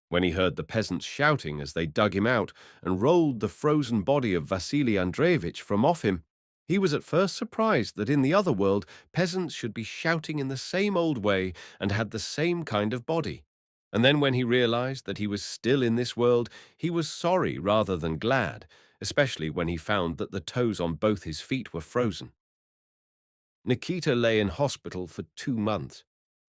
When he heard the peasants shouting as they dug him out and rolled the frozen body of Vasili Andreevich from off him, he was at first surprised that in the other world peasants should be shouting in the same old way and had the same kind of body. And then when he realized that he was still in this world, he was sorry rather than glad, especially when he found that the toes on both his feet were frozen. Nikita lay in hospital for 2 months.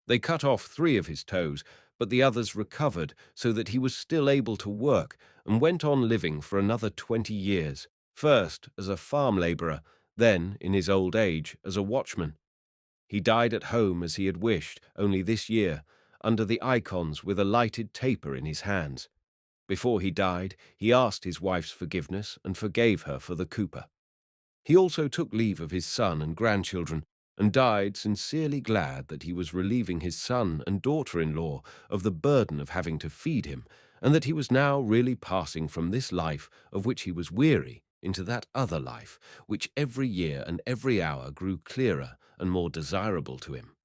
They cut off 3 of his toes, but the others recovered so that he was still able to work and went on living for another 20 years, first as a farm laborer, then, in his old age, as a watchman. He died at home as he had wished, only this year, under the icons with a lighted taper in his hands. Before he died, he asked his wife's forgiveness and forgave her for the Cooper. He also took leave of his son and grandchildren, and died sincerely glad that he was relieving his son and daughter-in-law of the burden of having to feed him, and that he was now really passing from this life of which he was weary into that other life, which every year and every hour grew clearer and more desirable to him.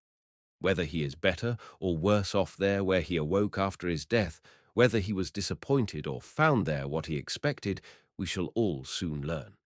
Whether he is better or worse off there where he awoke after his death, whether he was disappointed or found there what he expected, we shall all soon learn.